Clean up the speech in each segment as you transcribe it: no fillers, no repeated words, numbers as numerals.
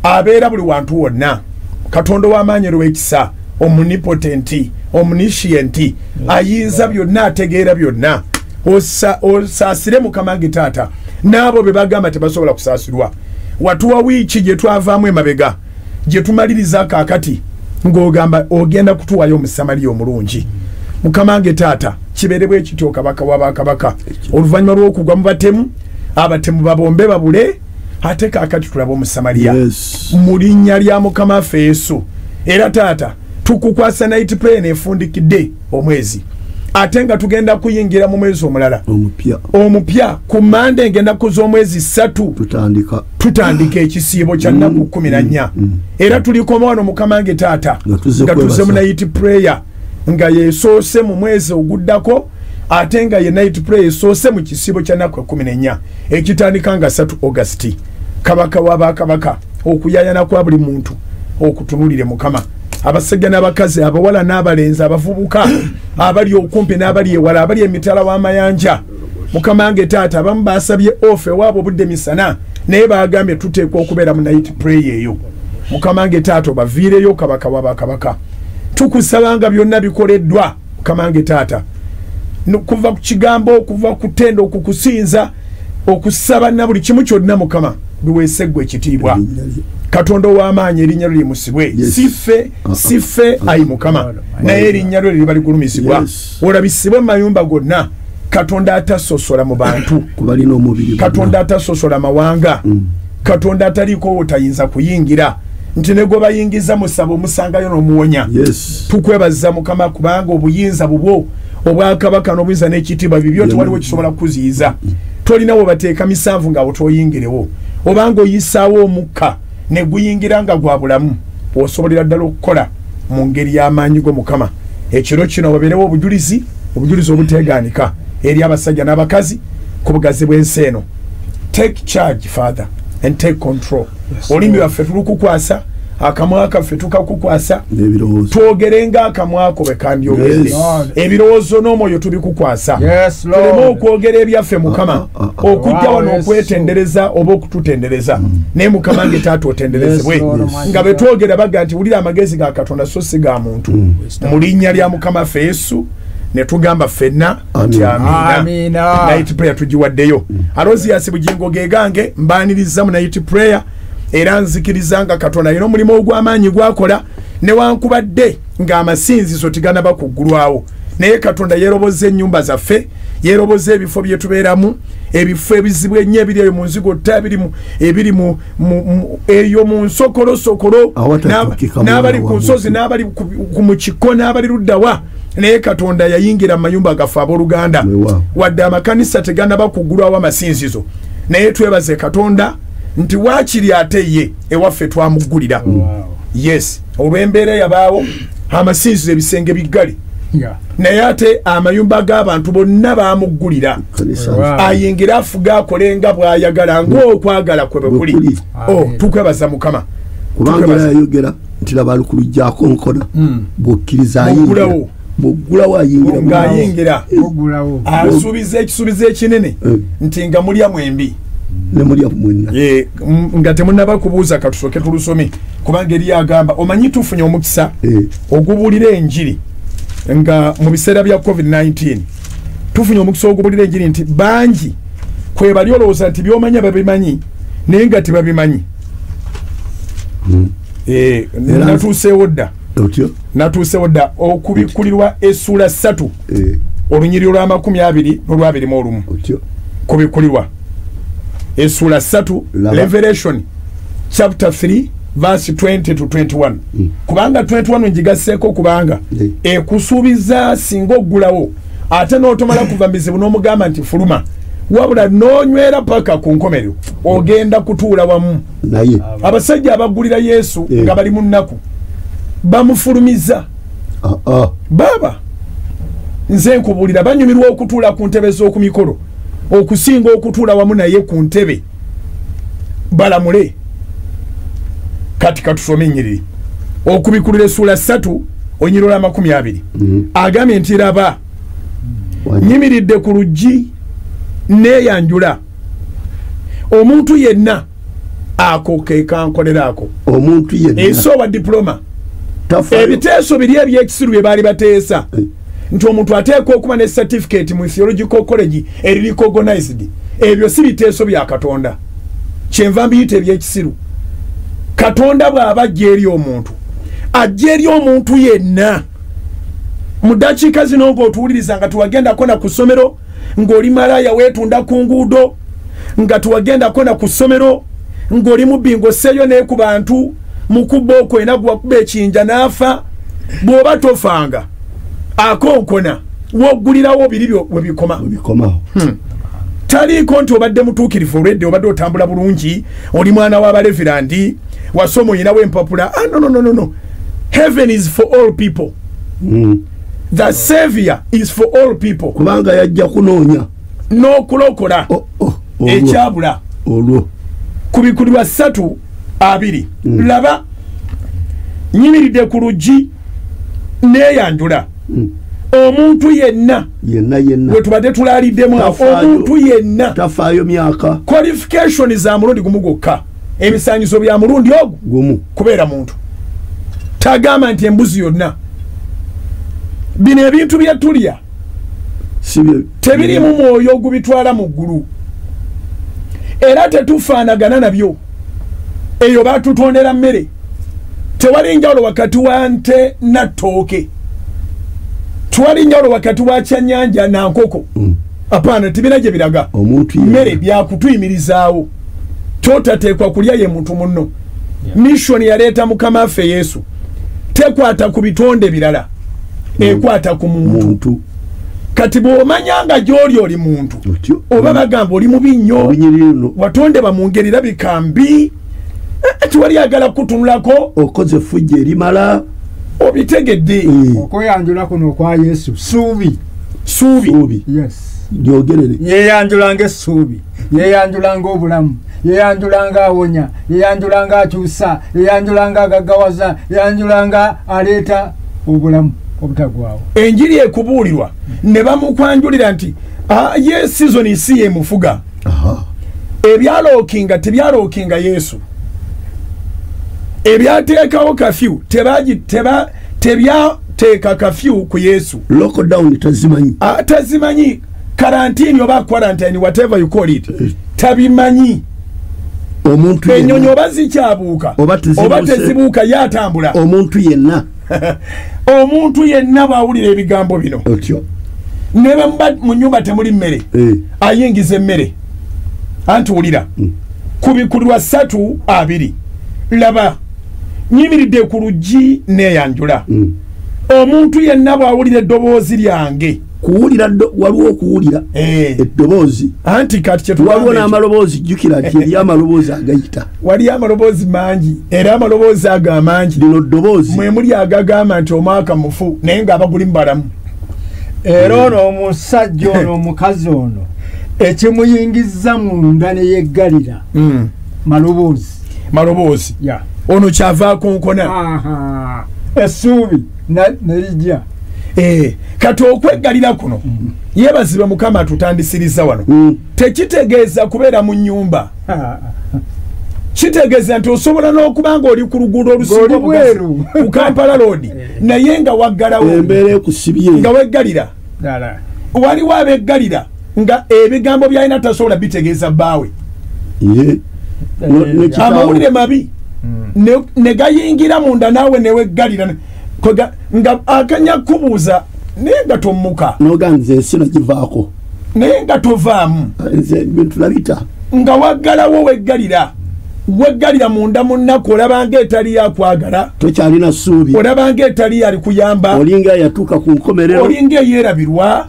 abeera buli wantu wonna Katonda w'amaanyi w'ekisa omnipotent omniscient ayinza byonna ategeera byonna osaasire Mukama wange taata n'abo be bagamba tebasobola kusaasirwa watuwa wiiki gye twavaamu emabega gye tumaliriza kaakati ng'ogamba ogenda kutuwayo omusamaliya omulungi Mukama wange taata kibeere bwe kityo kabaka w'abakabaka oluvannyuma lw'okugwa mu batemu abatemu babombe babule ate kaakati tulaba omusamaliya mu linnya lya Mukama waffe Yesu era taata tukukwasa night prayer nefundikidde omwezi ate nga tugenda kuyingira mu mwezi omulala omupya ku Mande ngenda kuza omwezi 3 tutandika ekisiibo kya nnaku 14 era tulikoma wano Mukama wange taata nga tuze mu night prayer nga yesoose mu mwezi oguddako ate nga ye night prayer yesoose mu kisiibo kya nnaku 14 ekitandika nga 3 August kabaka w'abakabaka okuyayana kwa buli muntu okutunulire Mukama abasajja n'abakazi abawala n'abalenzi abavubuka abali okumpi n'abali ewala abali emitala w'amayanja Mukama wange taata abamu baasabye ofe waabo budde misana naye bagambye tuteekwa okubeera mu night prayer eyo Mukama wange taata obaviireyo kabaka w'abakabaka tukusabanga byonna bikoleddwa Mukama wange taata kuva ku kigambo kuva ku ttendo okukusinza okusaba na buli kimu kyonna Mukama biweeseggwa ekitiibwa Katonda w'amaanyi erinnya lye limusibwe sife ayi Mukama naye erinnya lye libali gulumisibwa olabisibwe mu mayumba gonna Katonda atasosola mu bantu Katonda atasosola mawanga Katonda ataliiko wotayinza kuyingira nti ne gwe bayingiza musaba omusangayo n'omuwonya tukwebaza Mukama kubanga obuyinza bubwo obwakabaka n'obuyinza n'ekitiibwa bibyo tewaliwo kisobola kukuziyiza tolina we bateeka misanvu nga bw'otoyingirewo obanga oyisaawo omukka ne guyingira nga gwa bulamu osobolera ddala okukola mu ngeri y'amaanyi go Mukama ekiro kino wabeerewo obujulizi obuteegaanika eri abasajja n'abakazi ku bugazi bw'ensi eno take charge Father and take control olimi waffe tulukukwasa akamwa kaffe tukakukwasa twogerenga akamwa ko bwe kandyogedde ebirowoozo n'omwoyo tubikukwasa tuleme okwogera ebyaffe Mukama okujja wano okwetendereza oba okututendereza naye Mukama wange taata otenderezebwe nga bwe twogera baga nti wulira amagezi ga Katonda so si ga muntu mu linnya lya Mukama waffe Yesu ne tugamba ffenna nti amiina night prayer tugiwaddeyo Alozias Bugingo gegange mbaaniriza mu night prayer era nzikiriza nga Katonda yino mulimu ogw'amaanyi gwakola newankubadde ng'amasinzizo tiganaba kuggulwawo naye Katonda yeroboze ennyumba zaffe yeroboze ebifo bye tubeeramu ebifo ebizibu ennyo ebiri eyo mu nzigota ebiri eyo mu nsokolosokolo n'abali ku nsozi n'abali mu kiko n'abali luddawa naye Katonda yayingira mu mayumba gaffe abooluganda wadde amakanisa teganaba kuggulwawo amasinzizo naye twebaze Katonda nti waakiri ate ye ewaffe twamuggulira yes olw'embeera yabaawo amasinzizo ebisenge biggale naye ate amayumba g'abantu bonna baamuggulira ayingira afuga akolenga bw'ayagala ng'okwagala kwe bwe kuli tukwebaza Mukama kubanga yayogera nti laba lukulujjaako nkola bw'okkiriza muggulawo ayingira ng'ayingira asuubiza ekisuubizo ekinene nti nga mulya mwembi nga temunaba kubuuza katusooke tulusome kubanga eri agamba omanyi tufunye omukisa ogubuulira enjiri nga mu biseera bya COVID-19 tufunye omukisa ogubuulira enjiri nti bangi kwe bali olowooza nti byomanya babimanyi naye nga tebabimanyi natuuseewo dda okubikulirwa essula 3 olunyiriro lwa 20:21 kubikulirwa essula 3 Revelation chapter 3 verse 20 to 21 kubanga 21 njigaseeko kubanga ekusuubiza singa oggulawo ate n'otomala kuva mizibu n'omugamba nti fuluma wabula n'onywera paka ku nkomerero ogenda kutuula wamu naye abasajja abaggulira Yesu nga bali mu nnaku bamufulumiza baba nze nkubuulira banyumirwa okutuula ku ntebe z'oku mikolo okusinga okutuula wamu naye ku ntebe balamule kati katusome ennyiriri okubikulira essula 3 onyiriro lwa 20 agambye nti raba nyimiridde ku luggi neeyanjula omuntu yenna ako ke kankolera ako omuntu yenna esowa diploma ebiteeso biri ebyekisiru bye baali bateesa nti omuntu ateekwa okuba ne certificate mu theological college eri recognized ebyo si biteeso bya Katonda kyenva mbiyita ebyekisiru Katonda bw'aba ajja eri omuntu ajja eri omuntu yenna mu dakiika zino ng'otuwuliriza nga tuwagendako na ku ssomero ng'oli malaya weetunda ku nguudo nga tuwagendako na ku ssomero ng'oli mubbi ng'osseeyo ne ku bantu mukubba okwena gwakuba ekiyinja n'afa bw'oba tofanga akonkona woggulirawo biri we bikomawo taliiko nti obadde mutuukirivu olwedde obadde otambula bulungi oli mwana w'abalevirandi wasoma oyinawo empapula no heaven is for all people the savior is for all people kubanga yajja kunoonya n'okulokola ekyabula olwo ku bikulu 3:2 laba nyimiridde ku luggi neeyanjula omuntu yenna we tubadde tulaliddemu omuntu yenna tafaayo myaka qualification za mulundi gumu gwokka ebisanyizo bya mulundi ogwo gumu kubeera muntu tagamba nti embuzi yonna bino ebintu bye tulya tebirimu mwoyo ogubitwala mu ggulu era tetufaanagana nabyo eyo batutondera mmere tewali njawulo wakati wa nte na ttooke tewali njawulo wakati wa kyannyanja na nkoko apaana tibina gye biraga mmere byakutuyimirizaawo totateekwa kulya ye muntu munno mission yaleeta mukama waffe Yesu tekwata ku bitonde birala ekwata ku muntu kati bw'omanyanga gy'oli oli muntu oba bagamba oli mubi nnyo watonde bamungerera bikambi tiwali agala kutunulako okoze fujja erimala obitegedde okweyanjula kuno okwa Yesu suubi yes lyogerere yeyanjulanga essuubi yeyanjulanga obulamu yeyanjulanga awonya yeyanjulanga akyusa yeyanjulanga agaggawaza yeyanjulanga aleeta obulamu obutagwawo enjiri ekubuulirwa ne bamukwanjulira nti ye season si ye mufuga ebyalookinga tebyalookinga Yesu ebyateekawo kafyu tebyateeka kafyu ku Yesu lockdown tazimanyi karantini oba quarantine whatever you call it tabimanyi omuntu enyonyi oba zikyabuuka oba tezibuuka yatambula omuntu yenna omuntu yenna bwawulira ebigambo bino ne bamuba mu nnyumba temuli mmere ayingiza emmere anti wulira ku bikulu 3:2 laba nyimiridde ku luggi neeyanjula omuntu yenna bwawulira eddoboozi lyange kuwulira waliwo okuwulira eddoboozi anti kati waliwo n'amaloboozi jjukira nti eri amaloboozi agayita waliyo amaloboozi mangi era amaloboozi ago amangi lino ddoboozi mwe muli agagamba nti omwaka mufu naye ng'abaguli mu balamu era ono omusajja ono omukazi ono ekimuyingizza munda ne yeggalira maloboozi ono kyavaako nkona essuubi nerijja kati okweggalira kuno yeebazibwe Mukama atutandisiriza wano tekitegeeza kubeera mu nnyumba kitegeeza nti osobola n'okuba nga oli ku luguudo olusinga bweru ku Kampala Road naye nga waggalawo embeera ekusibye nga weggalira waliwo abeggalira nga ebigambo byalina tasobola bitegeeza bbaawe amawulire mabi ne gayingira munda naawe neweggalira nga akanya kubuuza naye nga tommuka noga nze ensi nagivaako naye nga tovaamu nze bintu labita nga waggalawo weggalira munda mu nnaku olabanga etali yakwagala tokyalina ssuubi olabanga etali yali kuyamba olinga yatuuka ku nkomerero olinga eyeerabirwa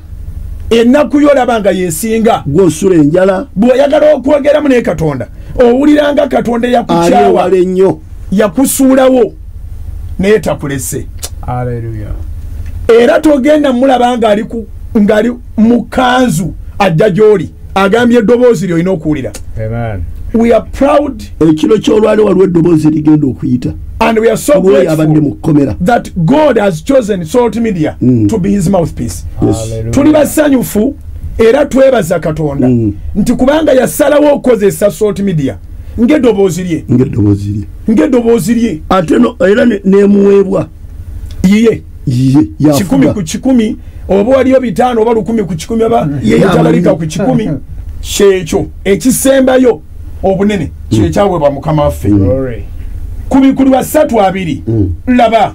ennaku yo olabanga yeesinga gw'osula enjala bw'oyagala okwogeramu naye Katonda owuliranga Katonda yakukyawa ennyo yakusuulawo naye takulese Hallelujah. Era togenda mulaba ngali mu kanzu ajja gy'oli agambye eddoboozi ly'olina okuwulira. Amen. We are proud ekiro ky'olwali waliwo eddoboozi ligenda okuyita and we are so grateful that God has chosen Salt Media to be his mouthpiece. Tuli basanyufu era twebaza Katonda nti kubanga yasalawo okukozesa Salt Media ng'eddoboozi lye ng'eddoboozi lye ate no era nemuweebwa yiye yafuga 100 ku 100 oba waliyo 5 oba 10 ku 10 aba yetabalika ku 10 kyekyo ekisembayo obunene kyekyaweebwa mukama waffe ku bikulu 32 laba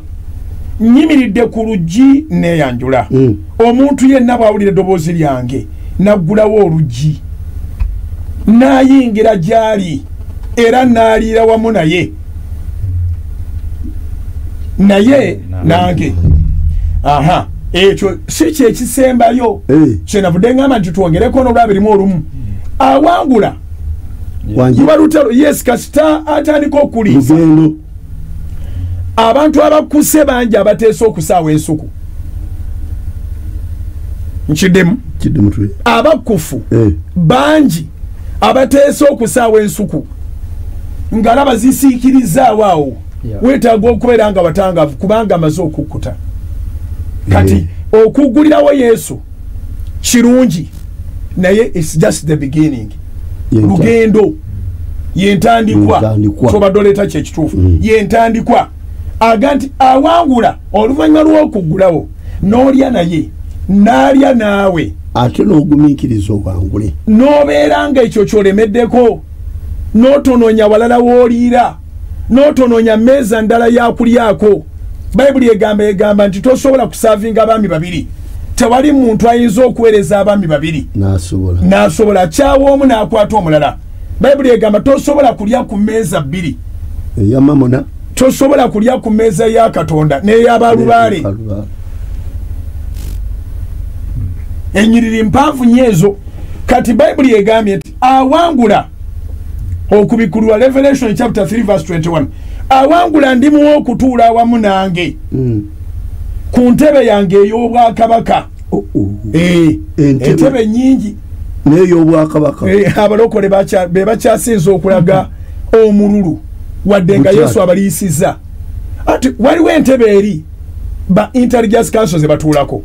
nyimiridde ku luggi neyanjula omuntu yenna bwawulira eddoboozi lyange naggulawo oluggi nayingira gyali era naliira wamu naye nange ekyo si kyekisembayo kyenavudde ngamba nti twongereko n'olwabirimu olumu awangula luba lutalo yes kasita atandika okuliisa abantu abakuse bangi abateesa okusaawa ensuku nkiddemu abakufu bangi abateesa okusaawa ensuku ng'alaba zisiikirizaawo awo weetaaga okubeera nga batangavu kubanga amaze okukkuta kati okuggulirawo yesu kirungi naye its just the beginning lugendo yentandikwa kyobadde oleeta kyekituufu yentandikwa aga nti awangula oluvannyuma lw'okuggulawo n'olya naye n'alya naawe ate n'ogumiikiriza obwangule n'obeera nga ekyo kyolemeddeko n'otonoonya walala w'oliira n'otonoonya mmeeza ndala yakulyako bayibuli egamba nti tosobola kusaavinga abaami babiri tewali muntu ayinza okuweereza abaami babiri n'asobola kyawa omu n'akwata omulala bayibuli egamba tosobola kulya ku mmeeza bbiri eyamamona tosobola kulya ku mmeeza ya katonda n'ey'abalubaale enyiriri mpanvu nnyo ezo kati bayibuli egambye nti awangula okubikulwa Revelation chapter 3 verse 21 awangula ndimuwa okutuula awamu nange ku ntebe yange ey'obwakabaka entebe nyingi n'ey'obwakabaka abalokole be bakyasinza okulaga omululu wadde nga yesu abaliisiza ati waliwo entebe eri ba intelligence council ze batuulako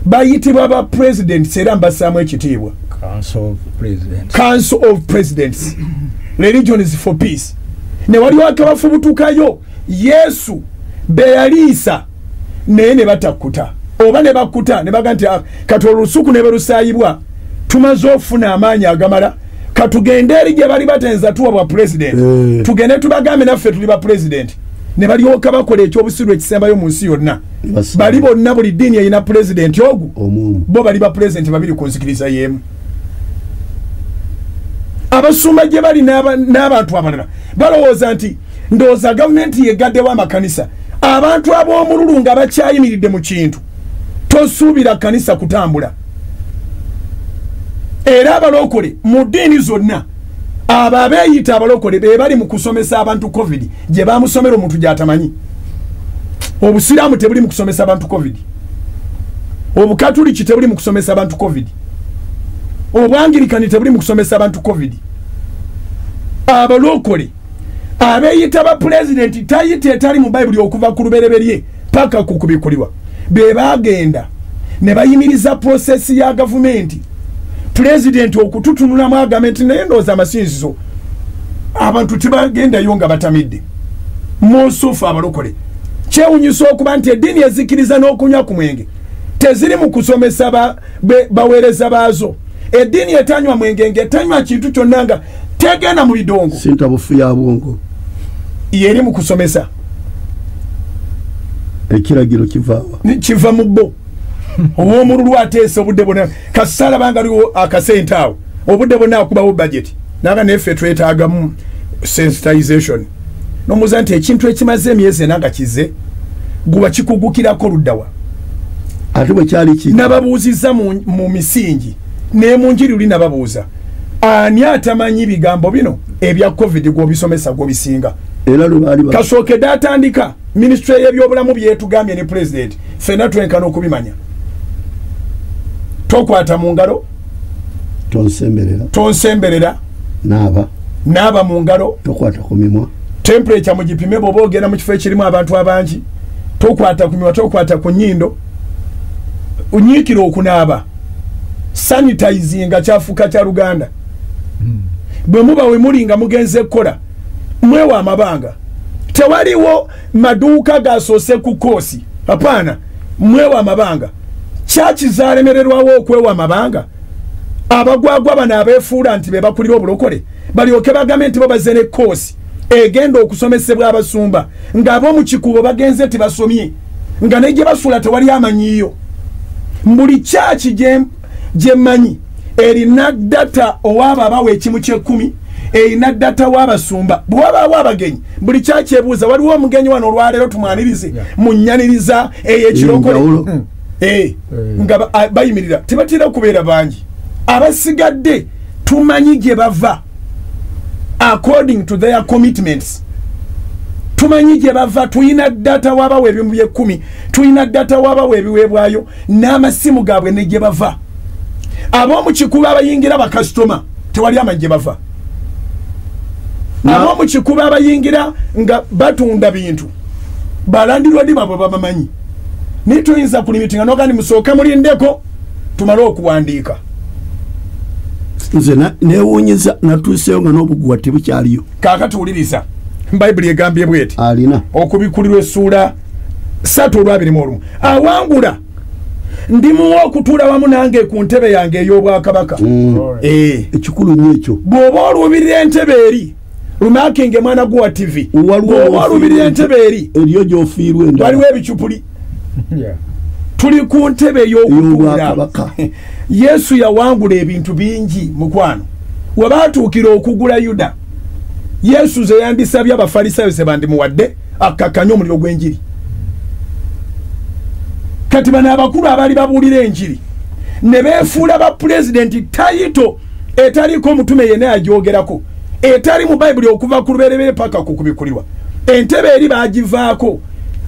bayitibwa ba presidents era mbassaamu ekitiibwa council of presidents religion is for peace ne waliwo akabafubutukayo yesu beyaliisa naye ne batakkuta oba ne bakkuta ne baga nti kati olusuku ne berusaayibwa tumaze okufuna amaanyi agamala katugende eri gye bali batenza tuwa bwa president tugende tubagambe naffe tuli ba president ne balyoka bakola ekyobusiru ekisembayo mu nsi yonna bali bonna buli ddiini erina president ogu bo bali ba president babiri ku nzikiriza y'emu abasumba gye bali n'abantu abalala balowooza nti ndowooza gavumenti yegaddewo amakanisa abantu ab'omululu nga bakyayimiridde mu kintu tosuubira kanisa kutambula era abalokole mu ddiini zonna abo abeeyita abalokole be bali mu kusomesa abantu covid gye bamusomera omuntu gy'atamanyi obusiraamu tebuli mu kusomesa abantu covid obukatuliki tebuli mu kusomesa abantu covid obwangirikani tebuli mu kusomesa abantu covid abalokole abeeyita ba pulezidenti tayita etali mu bayibuli okuva ku lubereberye paka ku kubikulibwa be bagenda ne bayimiriza prosesi ya gavumenti pulezidenti okututunulamu agamba nti naye ndowooza amasinzizo abantu tebagendayo nga batamidde musufu abalokole kyewunyisa okuba nti eddiini ezikiriza n'okunywa ku mwenge teziri mu kusomesa baweereza baazo eddiini etanywa mwenge ngaetanywa kintu kyonna nga tegenda mu bidongo sintabufu ya bwongo yeri mu kusomesa ekiragiro kiva mu bo ow'omululu ateesa obudde bonna kasala banga liwo akasente awo obudde bonna akubawo budget nanga neffe twetaagamu sensitization nomuza nti ekintu ekimaze emyezi ena nga kize guba kikugukirako luddawa ate bwe kyali ki nababuuzizza mu misingi ne mu njiri luli nababuuza ani atamanyi bigambo bino ebya covid gw'obisomesa gw'obisinga era lubali kasookedde atandika ministry y'ebyobulamu byetugambye ne president ffenna twenkana okubimanya tokwata mu ngalo tonsemberera naaba mu ngalo tokwata ku mimwa temperature mugipime bw'oba ogenda mu kifo ekirimu abantu abangi tokwata ku mimwa tokwata ku nnyindo unyiikira okunaaba sanitizinga kyafuuka kya Luganda bwe muba we mulinga mugenze kola mwewa amabanga tewaliwo maduuka gasoose ku koosi hapana mwewa amabanga chachi zalemererwawo okwewa amabanga abagwagwa bano abeefuula nti be bakulira obulokole balyoke bagambe nti bo bazze ne koosi egenda okusomesebwa abasumba ng'ab'omu kikubo bagenze tibasomye nga ne gye basuula tewali amanyiyo mbuli chachi gye mmanyi erina data owaaba abawa ekimu ky'ekkumi erina data w'abasumba bwe wabaawo abagenyi buli chachi ebuuza waliwo omugenyi wano olwaleero tumwanirize munnyaniriza ey'ekirokole nga bayimirira tebatera kubeera bangi abasigadde tumanyi gye bava according to their commitments tumanyi gye bava tuyina data wabawa ebimu by'ekkumi tuyina data wabawa ebiweebwayo n'amasimu gaabwe ne gye bava ab'omu kikubo abayingira bakasitoma tewali amanyi gye bava ab'omu kikubo abayingira nga batunda bintu balandirwa ddi babwe babamanyi nituyinza kulimitinga nogandi musooke mulindeko tumale okuwandiika nze newuunyiza natuuseyo nga n'obuguwa tebukyaliyo kaakatuwuliriza bayibuli egambye bweti alina okubikulirwa essuula 3:21 awangula ndimuwa okutuula wamu nange ku ntebe yange ey'obwakabaka ekikulu nnyo ekyo bw'oba oluubirira entebe eri lumakinge mwana gwa tv bw'oba oluubirira entebe eri eriyo gy'ofiirwa endala waliwo ebicupuli tuli ku ntebe ey'okutuula yesu yawangula ebintu bingi mukwano wabatuukira okugula yuda yesu ze yandisabye abafalisayo se bandimuwadde akkakanya omuliro gw'enjiri kati bano abakulu abaali babuulira enjiri ne beefuula ba pulezidenti tayito etaliko omutume yenna agyogerako etali mu bayibuli okuva ku lubereberye paka ku kubikulirwa entebe eri baagivaako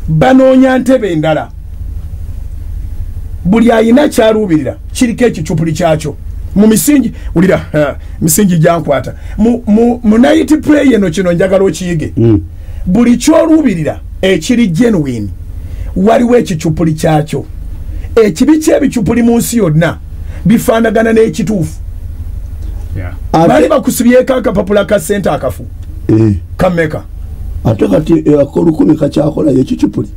banoonya ntebe endala buli ayina kyaluubirira kiriko ekicupuli kyakyo mu misingi ulira misingi gyankwata mu night play eno kino njagala okiyige buli kyoluubirira ekiri genuine waliwo ekicupuli kyakyo ekibi ky'ebicupuli mu nsi yonna bifaanagana n'ekituufu bali bakusibyeko akapapula ka sente akafu kameka ate kati akolukumi kakyakolayo ekicupuli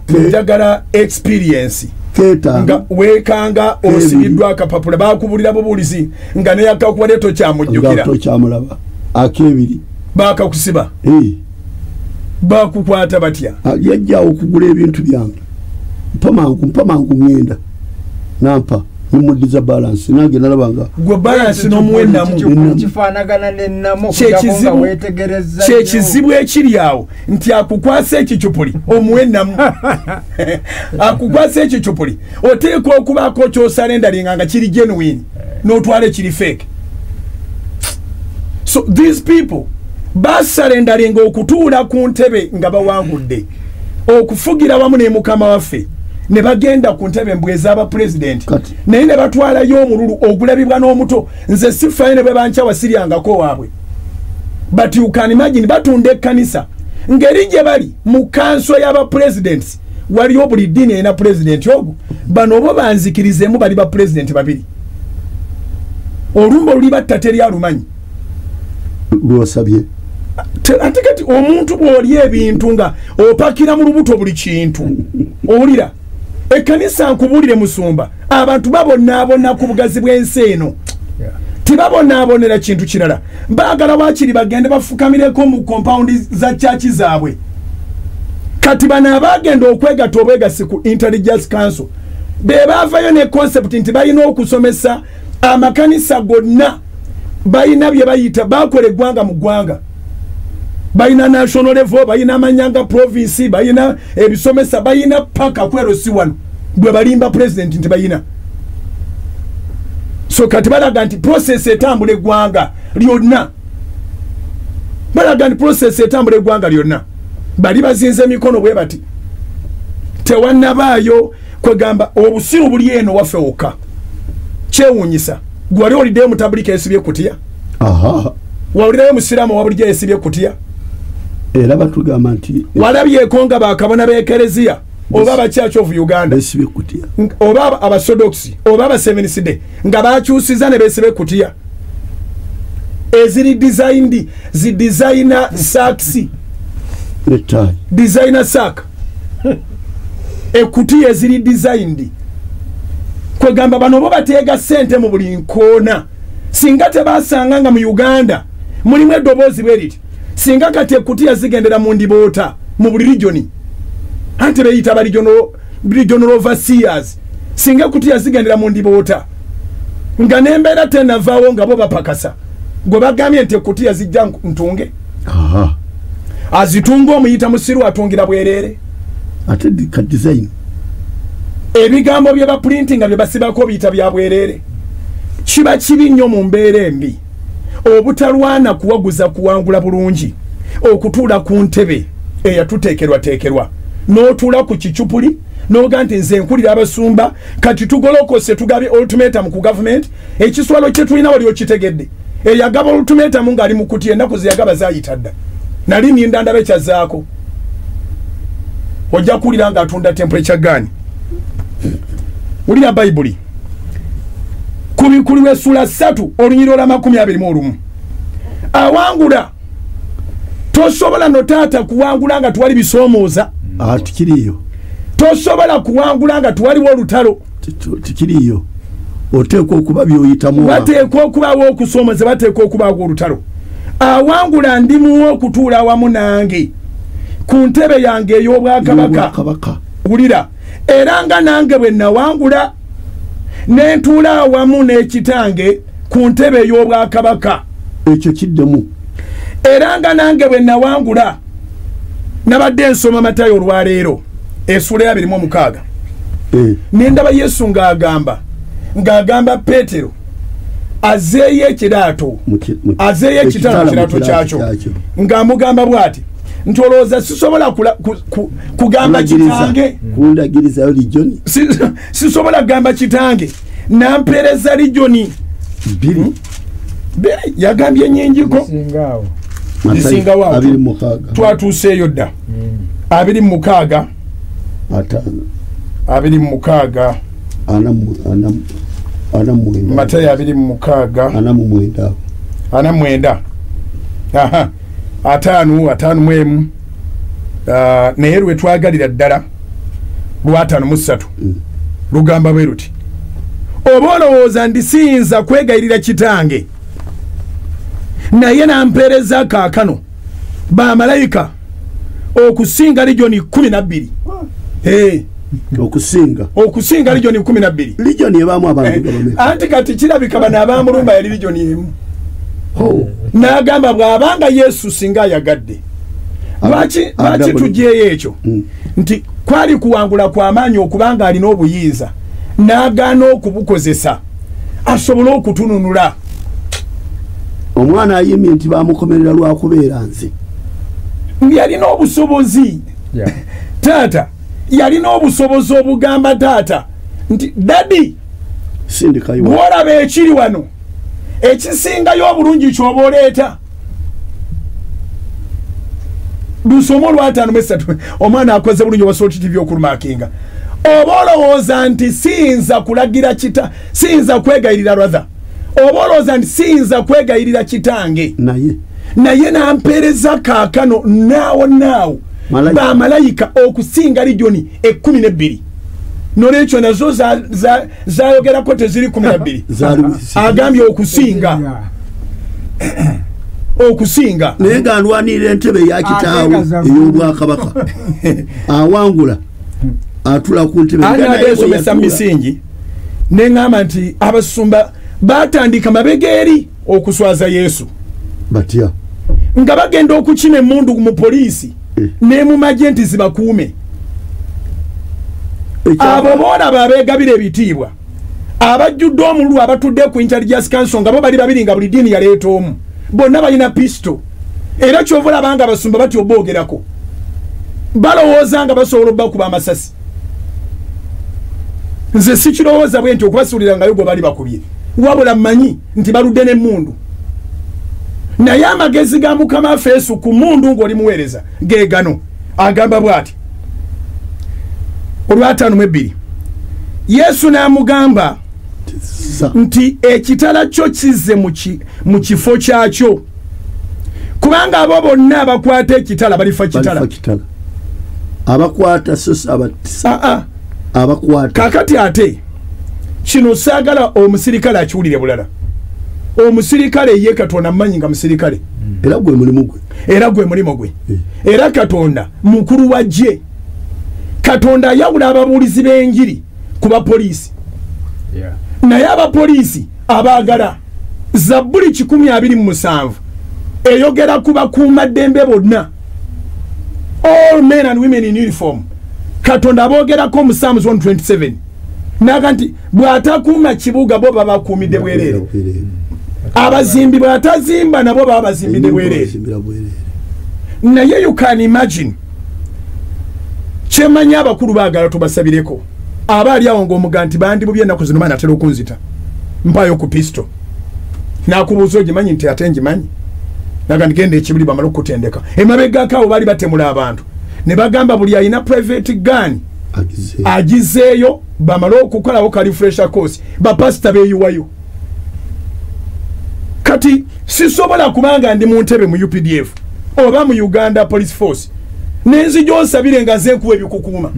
njagala experience nga wekanga osibiddwa akapapula bakubulira bubulizi nga neyakakuwadde tokyamujjukira tokyamulaba akebiri bakakusiba bakukwata batya yajjawo okugula ebintu byange mpamangu ngenda nampa nimuddiza balance nange nalabanga gwe balance n'omuwennamu kifaanagana n'ennamu kyekizibu ekiri awo nti akukwasa ekicupuli omuwennamu akukwasa ekicupuli oteekwa okubaako kyosalendalinga nga kiri genuine n'otwala ekiri fake. So these people basalendalinga okutuula ku ntebe nga bawangudde okufugira wamu ne mukama waffe ne bagenda ku ntebe mbweza aba president naye ne batwalayo omululu ogulabibwa n'omuto nze sifayo ne bwe bankyawa siryangako waabwe but you can imagine batunda ekkanisa ngeri gye bali mu kanso y'aba presidents waliyo buli ddiini erina president ogwo bano obo banzikirizemu bali ba president babiri olumba oluli batta teri alumanyi lwosabye ate kati omuntu bw'oli ebintu nga opakira mu lubuto buli kintu owulira ekkanisa nkubuulire musumba abantu babonaabona ku bugazi bw'ensi eno tibabonaabonera kintu kirala baagala waakiri bagende bafukamireko mu kompawundi za kyaki zaabwe kati bano abagenda okwegatta obwegasi ku intelligence council be baavayo ne concept nti balina okusomesa amakanisa gonna balina bye bayita bakola eggwanga mu ggwanga balina national level balina amanyanga province balina ebisomesa balina paka kwerosi wano bwe balimba president nti balina so kati balaga nti process etambula eggwanga lyonna balaga nti process etambula eggwanga lyonna bali bazinze emikono bwe bati tewannabaayo kwegamba obusiru buli eno waffe wokka kyewuunyisa gwali oliddeyo mutabulika esibye kutya wawulirayo musiraamu wabulijja esibye kutya era batugamba nti walabyeko nga bakabona b'ekereziya oba abakyaki of uganda besibye kutya oba abasodoksi oba abaseventh day nga bakyusiza ne besibe kutya eziri designed zi designer sacks Netai. designer sack ekuti eziri designed kwegamba bano bo bateega sente mu buli nkoona singa tebasanga nga mu Uganda mulimu eddoboozi bwe liti singa kati ekuti yazigendera mu ndiboota mu buli regioni anti beyita ba regional overseers singa ekuti yazigendera mu ndiboota nga nembeera tenavaawo nga bo bapakasa gwe bagambye nti ekuti yazijja ntunge azitunga omuyita musiru atungira bwereere ate ka design ebigambo bye baprintinga bye basibako biyita bya bwereere kiba kibi nnyo mu mbeera embi obutalwana kuwaguza kuwangula bulungi okutuula ku ntebe eyatuteekerwateekerwa n'otuula ku kicupuli n'oga nti nze nkulira abasumba kati tugolokose tugabye ultimatum ku gavumenti ekiswalo kye tulina wali okitegedde eyagaba ultimatum ng'ali mu kuti ennaku ze yagaba zaayita dda nali ninda ndaba ekyazaako ojja kuwulira ng'atunda temperature gun wulira bayibuli kubikuliwe essula 3 olunyiriro lwa 21 awangula tosobola no taata kuwangula nga tuwali bisoomooza tikiriyo tosobola kuwangula nga tuwaliwo olutalo tikiriyo oteekwa okuba byoyitamu bateekwa okubawo okusoomoza bateekwa okubaawo olutalo awangula ndimuwa okutuula awamu nange ku ntebe yange ey'obwakabaka wulira era nga nange bwe nawangula nentuula awamu n'ekitange ku ntebe ey'obwakabaka ekyo kiddemu era nga nange bwe nawangula nabadde nsoma Matayo olwaleero essula ya 26 nendaba Yesu ng'agamba Peetero azeeyo ekiraato azeeyo ekitalo kiraato kyakyo ng'amugamba bw'ati nti olowooza sisobola kugamba kitange kundagirizayo lijoni sisobola kugamba kitange nampeereza lijoni bbiri yagambye nyingiko zisingawo twatuuseeyo dda 26 26 Matayo 26 49 aha 5 naye lwe twagalira ddala lwa 53 lugamba bwe luti oba olowooza ndisiyinza kwegayirira kitange naye nampeereza kaakano bamalayika okusinga lijoni 12 okusinga lijoni 12 lijoni ebamu abantu anti kati kirabika bano abamulumba yali lijoni emu n'agamba bw'abanga Yesu singa ayagadde lwaki tugyeyo ekyo nti kwali kuwangula kw'amaanyi okubanga alina obuyinza n'agaana okubukozesa asobole okutununula omwana ayimye nti bamukomerera lwakubeera nze yalina obusobozi taata yalina obusobozi obugamba taata nti dadi bw'olaba ekiri wano ekisingayo obulungi kyoba oleeta lusoma olwa 5 omwana akoze bulungi wasooti TV okulumakinga oba olowooza nti siyinza kulagira siyinza kwegayirira rather oba olowooza nti siyinza kwegayirira kitange naye nampeereza kaakano naawo bamalayika okusinga lijoni 12 nolwekyo nazo zayogerako teziri 12 agambye okusinga naye nga ndwanirira entebe yakitaawo ey'obwakabaka awangula atula ku ntebe nsomesa misingi neŋŋamba nti abasumba batandika mabega eri okuswaza Yesu batya nga bagenda okukima emmundu mu poliisi ne mu magenti zibakuume abo boolaba abeegabira ebitiibwa abajjudde omululu abatudde ku intelligence council nga bo bali babiri nga buli ddiini yaleeta omu bonna balina pisto era kyova olabanga abasumba bati oboogerako balowooza nga basobola obbakuba amasasi nze sikirowooza bwe nti okubasuulira ngayo gwe bali bakubye wabula mmanyi nti baludde n'emmundu naye amagezi ga mukama waffe Yesu ku mundu ng'oli muweereza geegano agamba bw'ati olwa 5:2 Yesu n'amugamba nti ekitala kyo kizze mu kifo kyakyo kubanga abo bonna abakwata ekitala balifa kitala abakwata abakwata kakati ate kino saagala omusirikale akiwulire bulala omusirikale ye Katonda amanyi nga musirikale era gwe mulimo gwe era Katonda mukulu wajje Katonda ayawula ababuulizi b'enjiri ku bapoliisi naye abapoliisi abaagala Zabbuli 127 eyogera ku bakuumaddembe bonna all men and women in uniform Katonda aboogerako mu Psalms 127 naga nti bw'atakuuma kibuga bo baba bakuumidde bwereere abazimbi bw'atazimba nabo baba bazimbidde bwereere naye you can imagine kyemanya abakulu baagala tubasabireko abaali awo ng'omuga nti bandi bubye ennaku zino baana atera okunzita mpayo ku pisto n'akubuuza ogimanyi nti ate ngimanyi naga ndigenda ekibuli bamala okutendeka emabegako awo baali batemula abantu ne bagamba buli alina private gun agizeeyo bamala okukolawo ka refresher course bapasita beeyiwayo kati sisobola kubanga ndi mu ntebe mu UPDF oba mu Uganda Police Force nenzija osabire nga zenkuwa ebikukuuma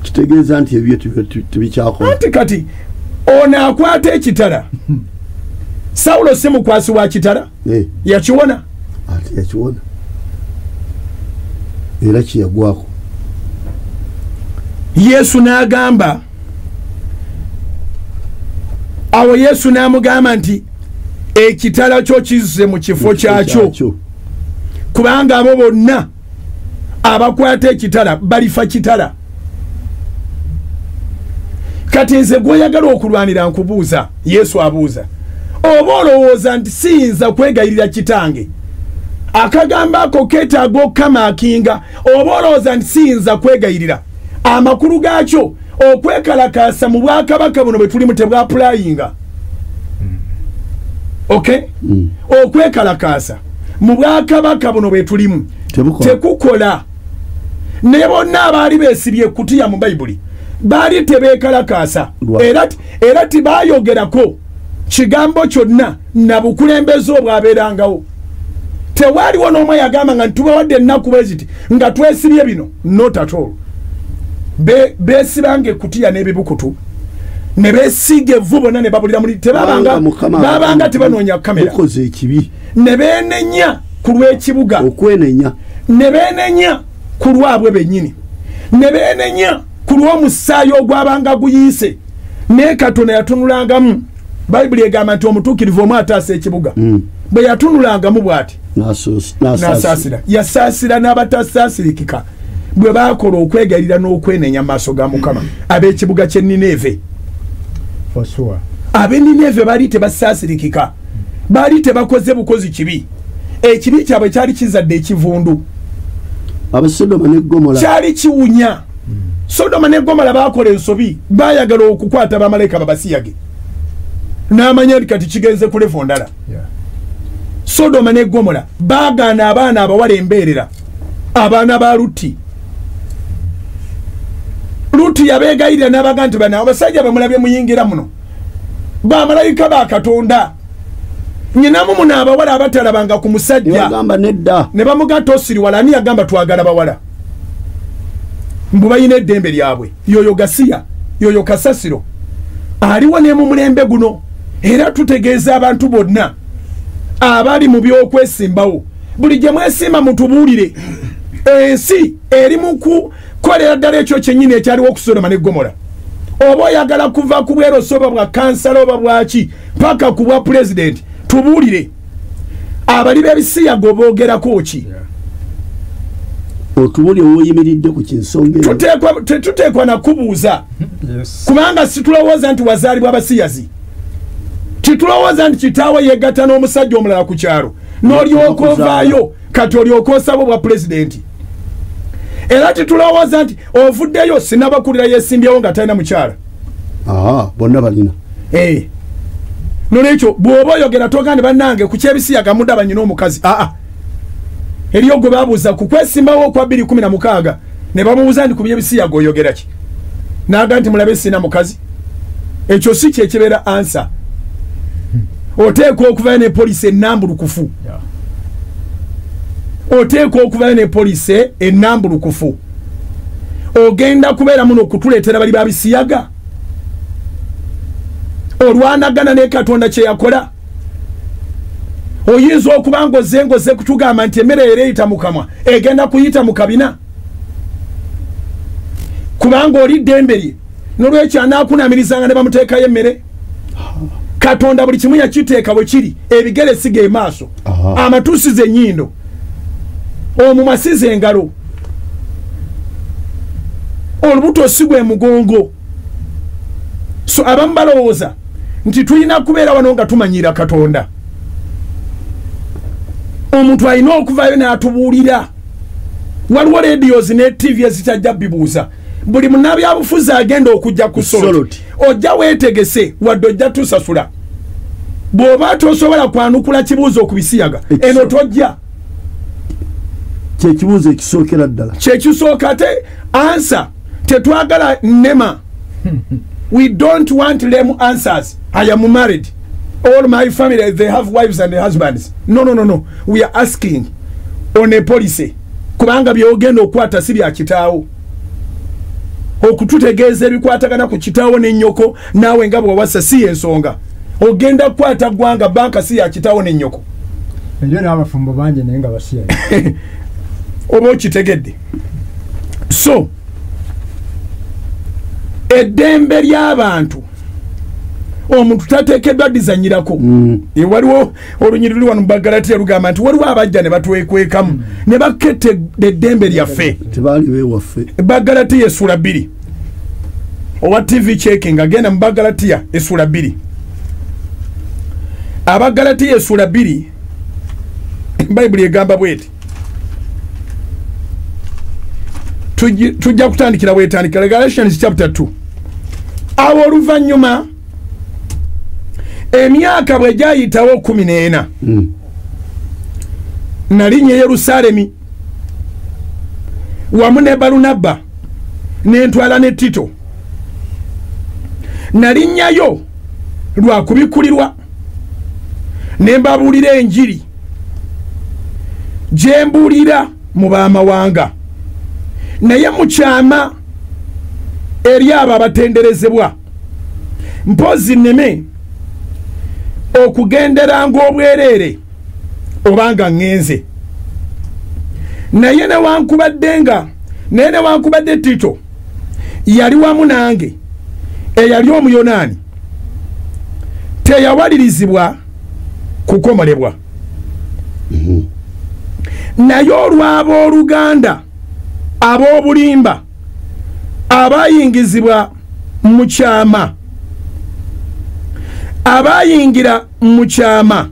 kitegeeza nti ebyo tebikyakola anti kati ono akwata ekitala Saulo si mukwasi wa kitala yakiwona ati yakiwona era kiyagwako Yesu n'agamba awo Yesu n'amugamba nti ekitala kyo kizze mu kifo kyakyo kubanga abo bonna abakwata ekitala balifa kitala kati nze gw'oyagala okulwanira nkubuuza Yesu abuuza oba olowooza nti siyinza kwegayirira kitange akagamba ako keetaaga okukamakinga oba olowooza nti siyinza kwegayirira amakulu gaakyo okwekalakaasa mu bwakabaka buno bwe tulimu tebwapulayinga okwekalakaasa mu bwakabaka buno bwe tulimu tekukola ne bonna abaali beesibye ekkutiya mu bayibuli baali tebeekalakaasa era tibayogerako kigambo kyonna na bukulembeze obwabeerangawo tewaaliwo n'omwe yagamba nga ntubawadde ennaku bweziti nga twesibye bino not at all beesibanga ekkutiya n'ebibukutu ne beesiga evvu bonna ne babulira muli babanga tebanoonya kamera ne beenenya ku lw'ekibuga okwenenya ne beenenya ku lwabwe bennyini ne beenenya ku lw'omusaayi ogwabanga guyiise naye Katonda yatunulangamu bayibuli egamba nti omutuukirivu omu ataasa ekibuga bwe yatunulangamu bw'ati n'asaasira yasaasira n'abatasaasirikika bwe baakola okwegayirira n'okwenenya mu maaso ga Mukama ab'ekibuga ky'e Nineeve ab'e Nineeve baali tebasaasirikika baali tebakoze bukozi kibi ekibi kyabwe kyali kizadde ekivundu Sodoma ne Gomora kyali kiwunya Sodoma ne Gomora baakola ensobi baayagala okukwata bamalayika babasiyage n'amanya kati kigenze ku levo ndala Sodoma ne Gomora baagaana abaana abawala embeerera abaana ba Lutti yabeegayirira n'abaga nti bano abasajja bamulabye muyingira muno bamalayika ba Katonda nyinamu muno abawala abatalabanga ku musajja ne bamugatta osiriwala ani yagamba twagala bawala mbu bayina eddembe lyabwe yoyo Gasiya yoyo Kasasiro aliwo ne mu mulembe guno era tutegeeza abantu bonna abali mu by'okwesimbawo buli gye mwesimba mutubuulire ensi eri mu kukolera ddala ekyo kyennyini ekyaliwo ku Sodoma ne Gomora oba oyagala kuva ku bweroso oba bwa kansala oba bwaki paka ku bwa pulezidenti tubuulire abali b'ebisiyaga oboogerako ki otubuli oyimiridde ku kinsonga tetuteekwa nakubuuza kubanga situlowooza nti wazaalibwa abasiyazi titulowooza nti kitaawe yegatta n'omusajja omulala ku kyalo n'olyoka ovaayo kati olyoka osaba obwa pulezidenti era titulowooza nti ovuddeyo sinabakulira yeesimbyewo nga talina mukyala bonna balina nolwekyo bw'oba oyogera togandi bannange ku kyebisiyaga mudda banyina omukazi eriyo gwe babuuza ku kwesimbawo okwa 2016 ne bamubuuza nti ku byebisiyaga oyogera ki n'aga nti mulabe sina mukazi ekyo si kyekibera answer oteekwa okuvayo ne poliisi ennambulukufu oteekwa okuvayo ne poliisi ennambulukufu ogenda kubeera muno okutuleetera bali babisiyaga olwanagana ne Katonda kye yakola oyinza okuba ngoze kutugamba nti emmere era eyita mu kamwa egenda kuyita mu kabina kubanga oli ddembe lye nolwekyo anaakunamirizanga ne bamuteekayo emmere Katonda buli kimu yakiteeka bwe kiri ebigere siga emaaso amatuusize ennyindo omumasize engalo olubuto sigwe mugongo so abamu balowooza nti tulina kubeera wano nga tumanyira Katonda omuntu alina okuvayo n'atubuulira waliwo radios ne TV ezitajja bibuuza buli munnabyabufuzi agenda okujja ku Soloti ojja weetegese wadde ojja tusasula bw'oba tosobola kwanukula kibuuzo okubisiyaga eno tojja kyekibuuzo ekisookera ddala kyekisooka ate ansa tetwagala nnema we don't want lame answers. I am married, all my family they have wives and husbands. No, we are asking on a policy kubanga byogenda okwata si bya kitaawo okututegeeza ebikwatagana ku kitaawo n'ennyoko naawe nga bw'owasa si ensonga ogenda kukwata gwanga banka si ya kitaawo n'ennyoko ebyo n'abafumbo bangi naye nga basiya oba okitegedde so eddembe ly'abantu omuntu tateekeddwa dizanyirako waliwo olunyiriri wano mubagalatiya lugamba nti waliwo abajja ne batwekwekamu ne bakette eddembe lyaffe bagalatiya essula 2 owa TV checking agenda mubagalatiya essula 2 abagalatiya essula 2 bayibuli egamba bweti tujja kutandikira bwetandikira Galatians chapter 2 awo oluvannyuma emyaka bwe gyayitawo 14 nalinnya Yerusaalemi wamu ne Balunabba n'entwala ne Tito nalinnyayo lwa kubikulirwa ne mbabuulira enjiri gye mbuulira mu baamawanga naye mukyama eri abo abatenderezebwa mpozi nneme okugenderanga obwereere obanga ŋŋenze naye newankubadde Tito yali wamu nange eyali Omuyonaani teyawalirizibwa kukomolebwa naye olw'abooluganda ab'obulimba abayingizibwa mu kyama abayingira mu kyama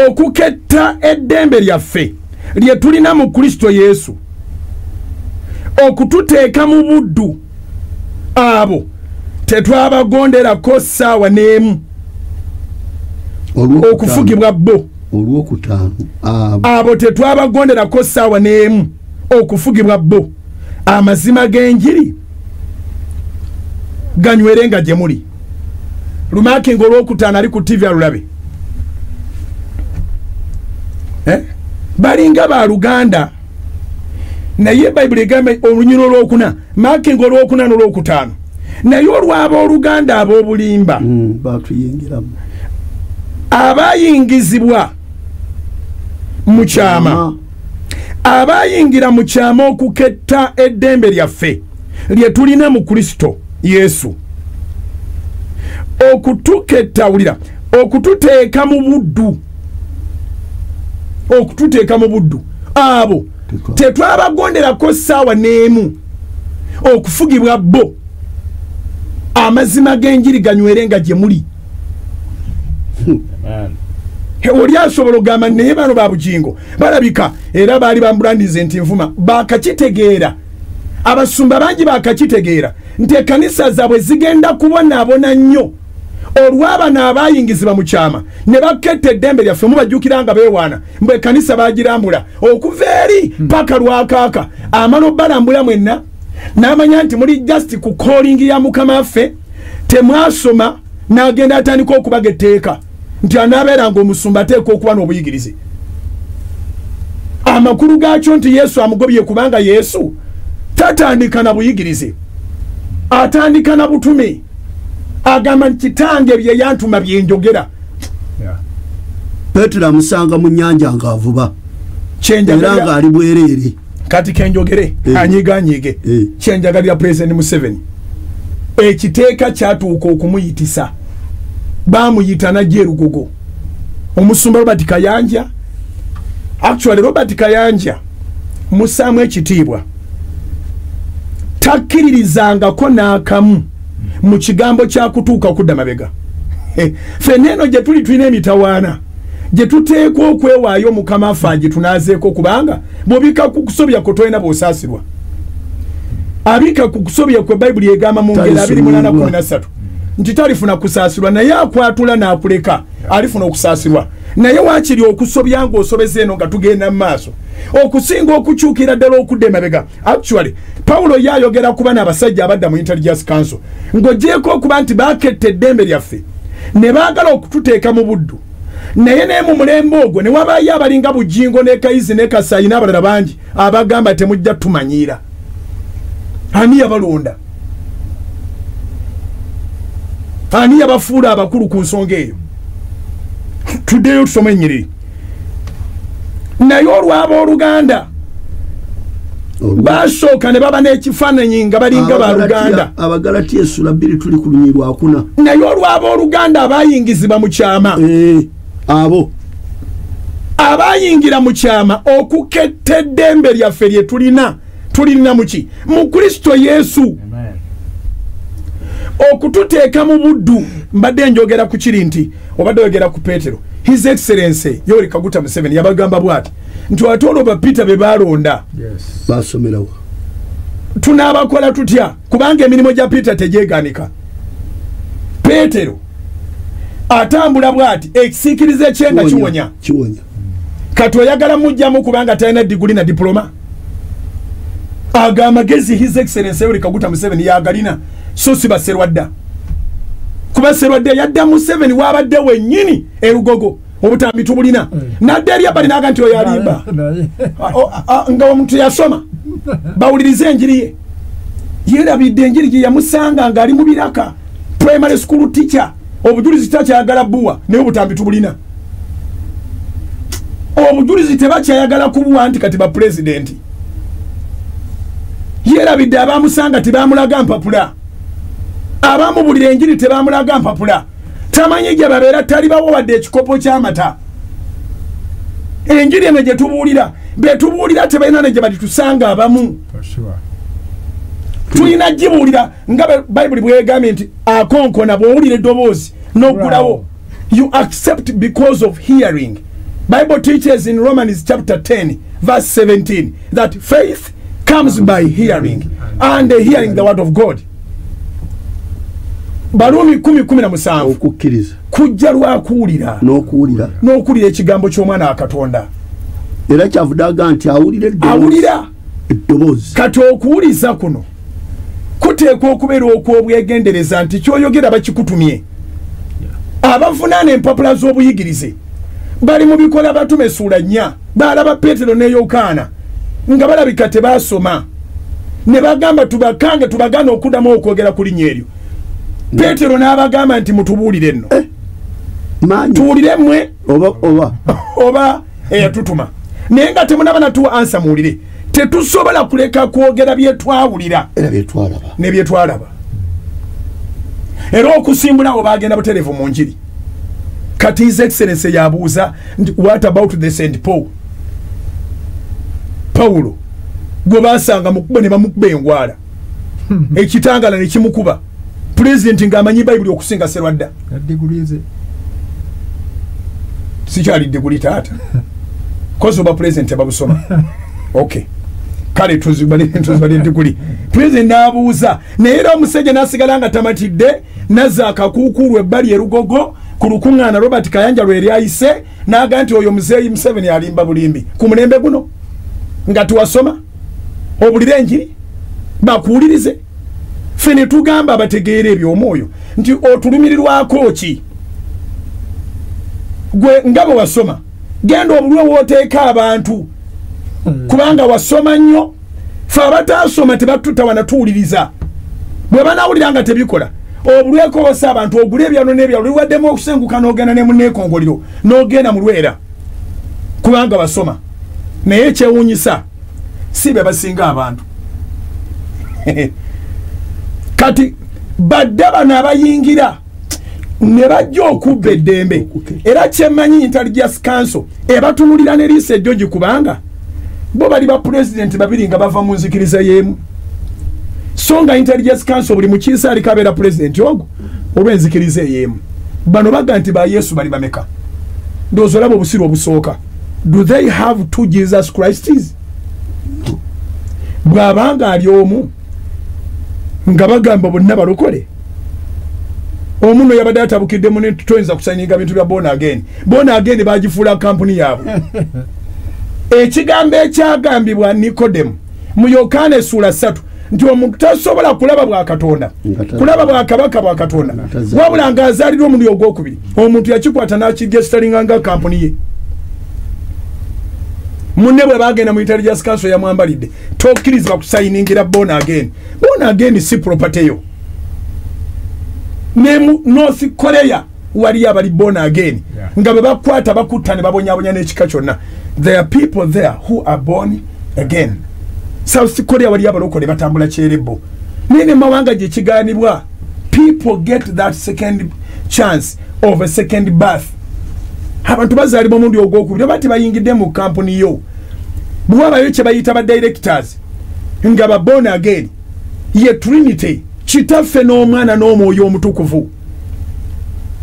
okuketta eddembe lyaffe lye tulina mu Kristo Yesu okututeeka mu buddu abo tetwabagonderako ssaawa n'emu okufugibwa bo abo tetwabagonderako ssaawa n'emu okufugibwa bo amazima g'enjiri ganywerenga gye muli Lumakinga olwokutaano ali ku TV alulabe balinga ba Luganda naye Bayibuli egamba olunyiro olwokuna Makinga olwokuna n'olwokutaano naye olw'aba Oluganda ab'obulimba batuyingiramu abayingizibwa mu kyama abayingira mu kyama okuketta eddembe lyaffe lye tulina mu Kristo Yesu okutuketawulira okututeeka mu buddu abo tetwabagonderako ssaawa n'emu okufugibwa bo amazima g'enjiri ganywerenga gye muli oli asobola ogamba naye bano ba bugingo balabika era baali bambulandize nti nvuma bakakitegeera abasumba bangi bakakitegeera nti ekkanisa zaabwe zigenda kubonaabona nnyo olw'abano abayingizibwa mu kyama ne baketta eddembe lyaffe mubajjukira nga beewaana mbwe ekkanisa bagirambula okuva eri paka lwakaaka amala obbalambula mwenna n'amanya nti muli just ku calling ya Mukama waffe temwasoma n'agenda atandika okubaga etteeka nti anaabeeranga omusumba ateeka okuba n'obuyigirize. Amakulu gaakyo nti Yesu amugobye kubanga Yesu tatandika na buyigirize, atandika na butume. Agamba nti kitange bye yantuma bye njogera. Petero amusanga mu nnyanja ng'avuba era ng'ali bwereere. Kati kenjogere anyiganyiige kyenjagalira President Museveni, ekiteeka kyatuuka okumuyitisa. Baamuyita najja Erugogo. Omusumba Robert Kayanja, actually Robert Kayanja musaamu ekitiibwa takkiririzangako n'akamu mu kigambo kya kutuuka okudda mabega. Ffenna eno gye tuli tulina emitawaana gye tuteekwa okwewaayo Mukama affe gye tunaazeeko, kubanga bw'obika ku kusobya kwe tolina bw'osaasirwa. Abika ku kusobya kwe Bayibuli egamba mu ngeri 28:13 nti talifuna kusaasirwa, naye akwatula n'akuleka alifuna okusaasirwa. Naye waakiri okusobya ng'osobeza eno nga tugenda mu maaso okusinga okukyukira ddala okudda emabega. Actually Pawulo yayogera ku bana abasajja abadda mu Intelligence Council ng'ogyeko okuba nti baaketta eddembe lyaffe ne baagala okututeeka mu buddu, naye naye mu mulembe ogwo ne wabaayo abalinga Bujingo ne Kayizi ne Kasaayi n'abalala bangi abagamba temujja tumanyiira. Ani yabalonda? Ani yabafuula abakulu ku nsonga eyo? Tuddeyo tusome ennyiriri. Naye olwaba Oluganda basooka ne baba n'ekifaananyi nga balinga ba Luganda. Abagalatiya essula 2 tuli ku lunyiri lwakuna. Naye olwaba Oluganda abayingizibwa mu kyama, abo abayingira mu kyama okuketta eddembe lyaffe lye tulina muki mu Kristo Yesu, okututeeka mu buddu. Mbadde njogera ku kiri nti obadde oyogera ku Petero. His Excellency Yoweri Kaguta Museveni yabagamba bw'ati nti ate olwo baPeter be balonda basomerawo tunaabakola tutya, kubanga emirimu gya Peter tegyeganika. Petero atambula bw'ati ekisiikirize kyenga kiwonya. Kati oyagala mujjamu kubanga talina diguli na diploma? Aga amagezi His Excellency Yoweri Kaguta Museveni yagalina, so si baserwadda. Kuba serwadde yadda Museveni wabadde wennyini Erugogo obutambi tubulina nadde eri abali naga nti oyo alimba nga omuntu yasoma bawulirize enjiri ye. Yerabidde enjiri gye yamusanga nga ali mu biraka primary school teacher, obujulizi takyayagala bbuwa naye obutambi tubulina. Obujulizi tebakyayagala kubuwa nti kati ba president. Yerabidde abamusanga tebamulaga mpapula, abamubulira enjiri tebamulaga mpapula, tamanyi gye babeera talibawo wadde ekikopo ky'amata. Enjiri eno gye tubuulira betubuulira tebalina ne gye balitusanga abamu. Tulina gibuulira nga Bayibuli bwegambye nti akonkona bw'owulira eddoboozi n'oggulawo. You accept because of hearing. Bible teaches in Romans chapter 10 verse 17 that faith comes by hearing and hearing the word of God. Barumi 10:17 okukkiriza kujja lwakuwulira n'okuwulira ekigambo ky'omwana wa Katonda. Era kyavudaga nti awulira eddoboozi. Kati okuwuliza kuno kuteekwa okubeera okw'obwegendereza nti ky'oyogera bakikutumye. Abavunaana empapula z'obuyigirize bali mu bikola batume essuula 4 balaba Petero ne Yokaana nga balabika tebaasoma ne bagamba tubakange tubagana okuddamu okwogera ku linnya eryo. Petero n'abagamba nti mutubuulire nno tuwulire mmwe oba eyatutuma, naye nga temunaba natuwa ansa muwulire. Tetusobola kuleka kwogera bye twawulira ne bye twalaba. Era okusimbulawo bagenda butereevu mu njiri. Kati His Excellency yabuuza nti what about the St. Paul? Paulo gwe baasanga mukuba ne bamukuba engwala ekitangala ne kimukuba. President ng'amanyi Bayibuli okusinga Serwadda. Sikyali diguli taata kozi oba president babusoma. Okay, kale tuzibale diguli. President n'abuuza naye era omusajja n'asigala nga tamatidde nazza akakuukulu ebbali Erugogo ku lukuŋŋaana Robert Kayanja lwe lyayise n'aga nti oyo muzeeyi Museveni alimba bulimbi ku mulembe guno nga tuwasoma obulire enjiri bakuwulirize. Fene tugamba abategeera eby'omwoyo nti otulumirirwako ki gwe ngabo wasoma genda obulwe wooteeka abantu kubanga wasoma nnyo fe abatasoma tebatuta wanatuwuliriza bwe banawulira nga tebikola obulwekoosa abantu ogula ebyalo n'ebyalo liwaddemu okusenguka n'ogenda ne muneekongoliro n'ogenda mu lwera kubanga basoma naye ekyewuunyisa si be basinga abantu kati badde bano abayingira ne bajja okubba eddembe era kyemmanyi intelligence council ebatunulira ne liisa ejjogi kubanga bo bali ba pulezidenti babiri nga bava mu nzikiriza y'emu so nga intelligence council buli mukiisa aliko abeera pulezidenti ogwo oba enzikiriza ey'emu bano baga nti ba yesu bali bameka ndowooza olaba obusiru obusooka do they have two Jesus Christs bw'abanga ali omu nga bagamba bonna balokole omuno yabadde atabukiddemu ne tutoyinza kusayininga bintu bya born again bagifuula kampuni yaabwe ekigambo ekyagambibwa Nikodemu mu Yokaana essula 3 nti omuntu tasobola kulaba bwa Katonda kulaba bwa kabaka bwa Katonda wabula nga azaalirwa omulundi ogwokubiri omuntu yakikwata n'akigestalinga nga kampuni ye munne bwe bagenda mu intelligence council yamwambalidde tokkirizibwa kusayiningira born again si property yo ne North Korea wali abali born again nga bwe bakwata bakutta ne babonyabonya n'ekika kyonna. There are people there who are born again. South Korea wali abalokole batambula kyerebo nene mawanga gye kiganibwa people get that second chance of a second birth. Abantu bazaalibwa omundi ogwokubiri bati bayingidde mu kampuni yo bwabayo kye bayita ba directors nga ba born again ye Trinity kitaffe n'omwana n'omwoyo omutukuvu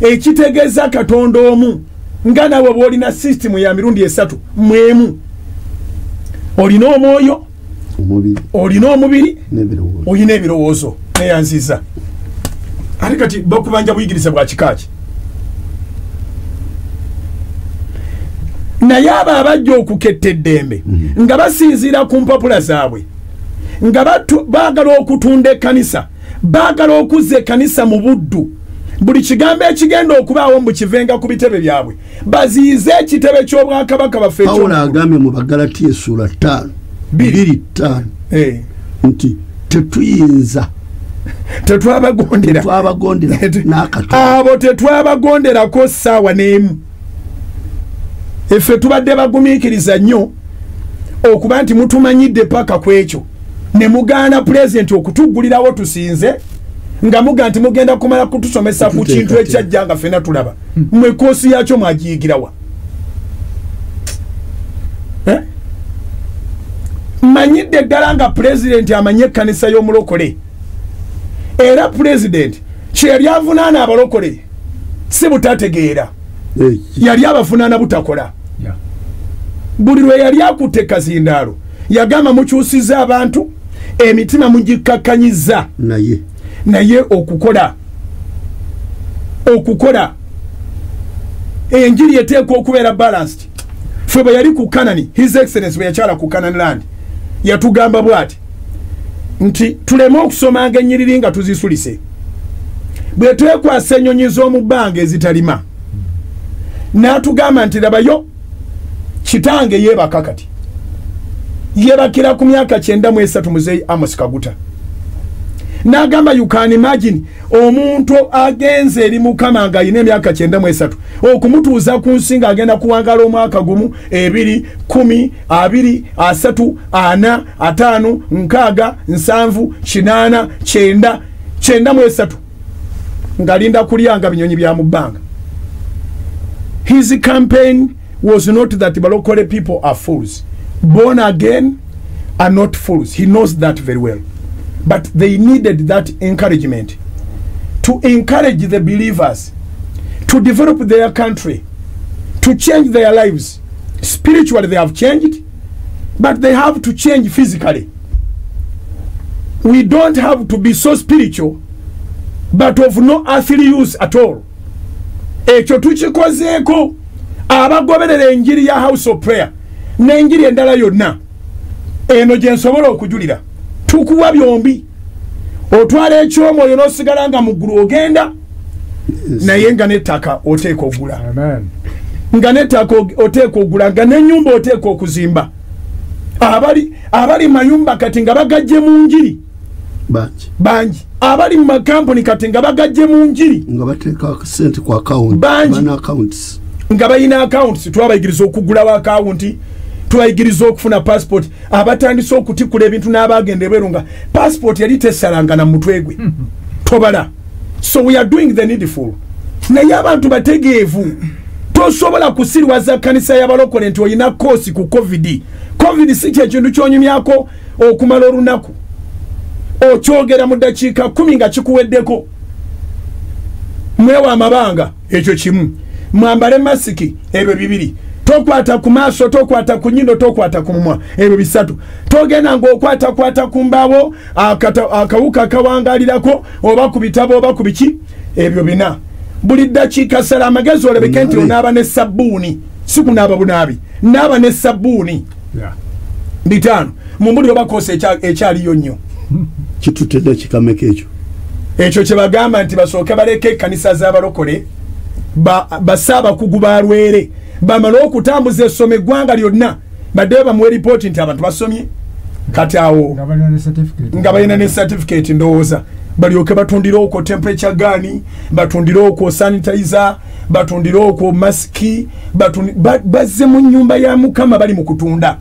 ekitegeeza Katonda omu nga nawe bw'olina system ya mirundi esatu mwemu olina omwoyo olina omubiri olina ebirowoozo neyanziza ate kati bakubanja buyigiriza bwa kikaaki naye abo abajja okuketta eddembe nga basinziira ku mpapula zaabwe nga baagala okutunda ekkanisa baagala okuzza ekkanisa mu buddu buli kigambo ekigenda okubaawo mbu kivenga ku bitebe byabwe baziyize ekitebe ky'obwakabaka baffe Pawulo agambye mu Bagalatiya essula 5:2 nti tetuyinza tetwabagondera n'akatono abo tetwabagonderako ssaawa n'emu effe tubadde bagumiikiriza nnyo okuba nti mutumanyidde paka ku ekyo ne mugaana pulezidenti okutuggulirawo tusinze nga muga nti mugenda kumala kutusomesa ku kintu ekyajja nga ffena tulaba mmwe koosi yakyo mwagiyigirawa manyidde ddala nga pulezidenti amanye ekkanisa y'omulokole era pulezidenti kye yali avunaana abalokole si butategeera yali abavunaana butakola buli lwe yali akutte kazindaalo yagamba mukyusiza abantu emitima mugikakkanyiza naye okukola enjiri eteekwa okubeera balanced. Ffe bwe yali ku Kanani, His Excellency bwe yakyala ku Kanani land yatugamba bw'ati nti tuleme okusomanga ennyiriri nga tuzisulise bwe twekwasa ennyonyi z'omu bbanga ezitalima n'atugamba nti labayo kitange yeebaka kati yeebakira ku myaka 93 Muzeeyi Amos Kaguta n'agamba you can imagine omuntu agenze eri Mukama nga ayina emyaka 93 okumutuuza ku nsi ng'agenda kuwangala omwaka gumu 2 10 20 30 40 50 60 70 80 93 ng'alinda kulyanga binyonyi bya mu bbanga. His campaign was not that Balokole people are fools. Born again are not fools. He knows that very well. But they needed that encouragement to encourage the believers to develop their country, to change their lives. Spiritually they have changed, but they have to change physically. We don't have to be so spiritual, but of no earthly use at all. Ekyo tukikozeeko abagoberera enjiri ya House of Prayer n'enjiri endala yonna eno gye nsobola okujulira tukuwa byombi otwala ekyomwoyo n'osigala nga mu ggulu ogenda naye nga n'ettaka oteeka ogula Amen. nga n'ettaka oteeka ogula nga n'ennyumba oteeka okuzimba abali mayumba kati nga bagajje mu njiri bangi abali mu makampuni kati nga bagajje mu njiri nga bateeka sente ku account accounts nga bayina accounts twabayigiriza okugulawo account tubayigiriza okufuna passport abatandise okutikula ebintu n'abagenda ebweru nga passport yali tesalanga na mutwe gwe tobala so we are doing the needful naye abantu bategeevu tosobola kusirwaza kanisa y'abalokole nti oyina kosi ku covid si kyekintu kyonyumyako okumala olunaku okyogera mu ddakiika 10 nga kikuweddeko mwewa amabanga ekyo kimu mwambale masiki ebyo bibiri tokwata ku maaso tokwata ku nnyindo tokwata ku mumwa ebyo bisatu togenda ng'okwata ku mbaawo akawuka akawangalirako oba ku bitabo oba ku biki ebyo bina buli ddakiika sala amagezi olebeke nti onaaba ne sabbuuni si kunaaba bunaabi naaba ne sabbuuni bitano mumbuli obakosa ekyaliyo nnyo kitutedde kikameka ekyo kye bagamba nti basooke baleke ekkanisa z'abalokole basaabakugu balwere bamala okutambuza essoma eggwanga lyonna baddeyo bamuwe ripooti nti abantu basomye kati awo nga balina ne certificate ndowooza balyoke batundire okwo temperature gani batundire okwo sanitizer batundire okwo masiki bazze mu nnyumba ya Mukama bali mu kutunda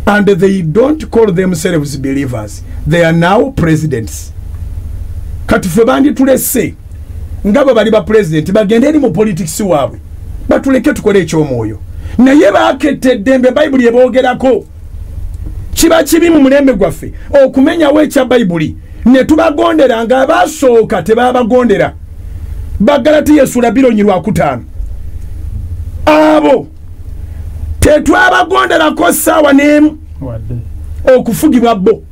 and they don't call themselves believers, they are now presidents. Kati ffe banditulese ngabo bali ba president bagende eri mu politics waabwe batuleke tukole ekyomwoyo naye baakette eddembe bayibuli eboogerako kiba kibi mu mulembe gwaffe okumenyawo ekya bayibuli ne tubagondera nga abasooka tebabagondera Bagalatiya sura 2:5 abo tetwabagonderako ssaawa n'emu okufugibwa bo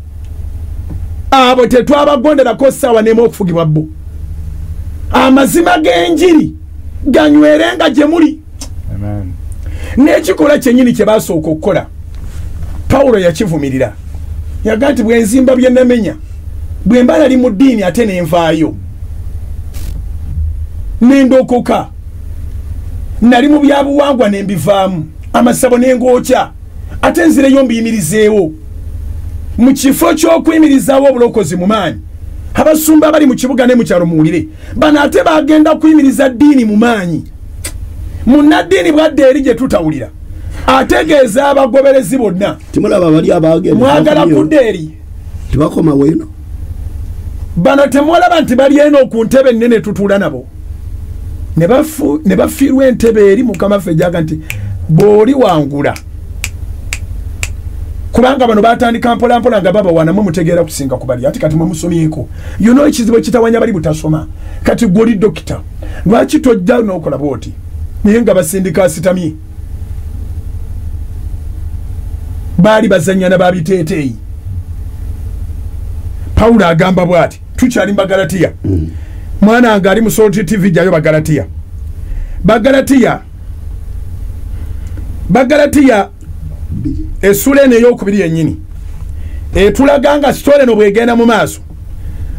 abo tetwabagonderako ssaawa n'emu okufugibwa bo amazima g'enjiri ganywerenga gye muli n'ekikola kyennyini kye basooka okukola Pawulo yakivumirira yaga nti bwenzimba bye namenya bwe mba nali mu ddiini ate nenvaayo nendokoka nali mu byabuwangwa nembivaamu amasabo n'engookya ate nzireyo mbiyimirizeewo mu kifo ky'okuyimirizaawo obulokozi mu maanyi abasumba bali mu kibuga ne mu kyalo muwulire bano ate bagenda kuyimiriza ddiini mu maanyi munnaddiini bwadde eri gye tutawulira ategeeza abagoberezi bonna timulaba bali abagenda mwagala kudde eri tibakoma weno bano temulaba nti bali eno ku ntebe nnene tutuula nabo ne bafiirwa entebe eri Mukama ffe jaga nti bw'oli wangula kubanga bano batandika mpolampola nga babawanamu mutegeera kusinga ku bali ati kati mwemusomyeko ekizibu ekitawanya bali butasoma kati gw'oli dokita lwaki tojja n'okola bwoti naye nga basindika asitamye baali bazanyana babiteeteeyi Pawulo agamba bw'ati tukyali Bagalatiya mwana nga ali mu Salt TV jayo Bagalatiya essula eno ey'okubiri yennyini etulaga nga sitole eno bwegenda mu maaso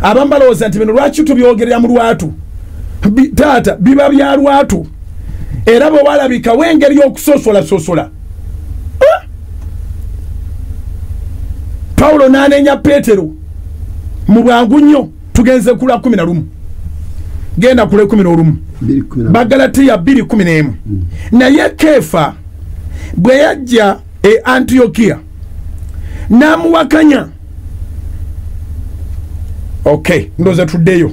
abamu balowooza nti bino lwaki tubyogerera mu lwatu taata biba bya lwatu era bwe walabikawo engeri y'okusosola Pawulo n'anenya Peetero mu bwangu nnyo tugenze kula 11 genda kule 11 Bagalatiya 2:11 naye Kefa bwe yajja Antiokia n'amuwakanya ndoza tuddeyo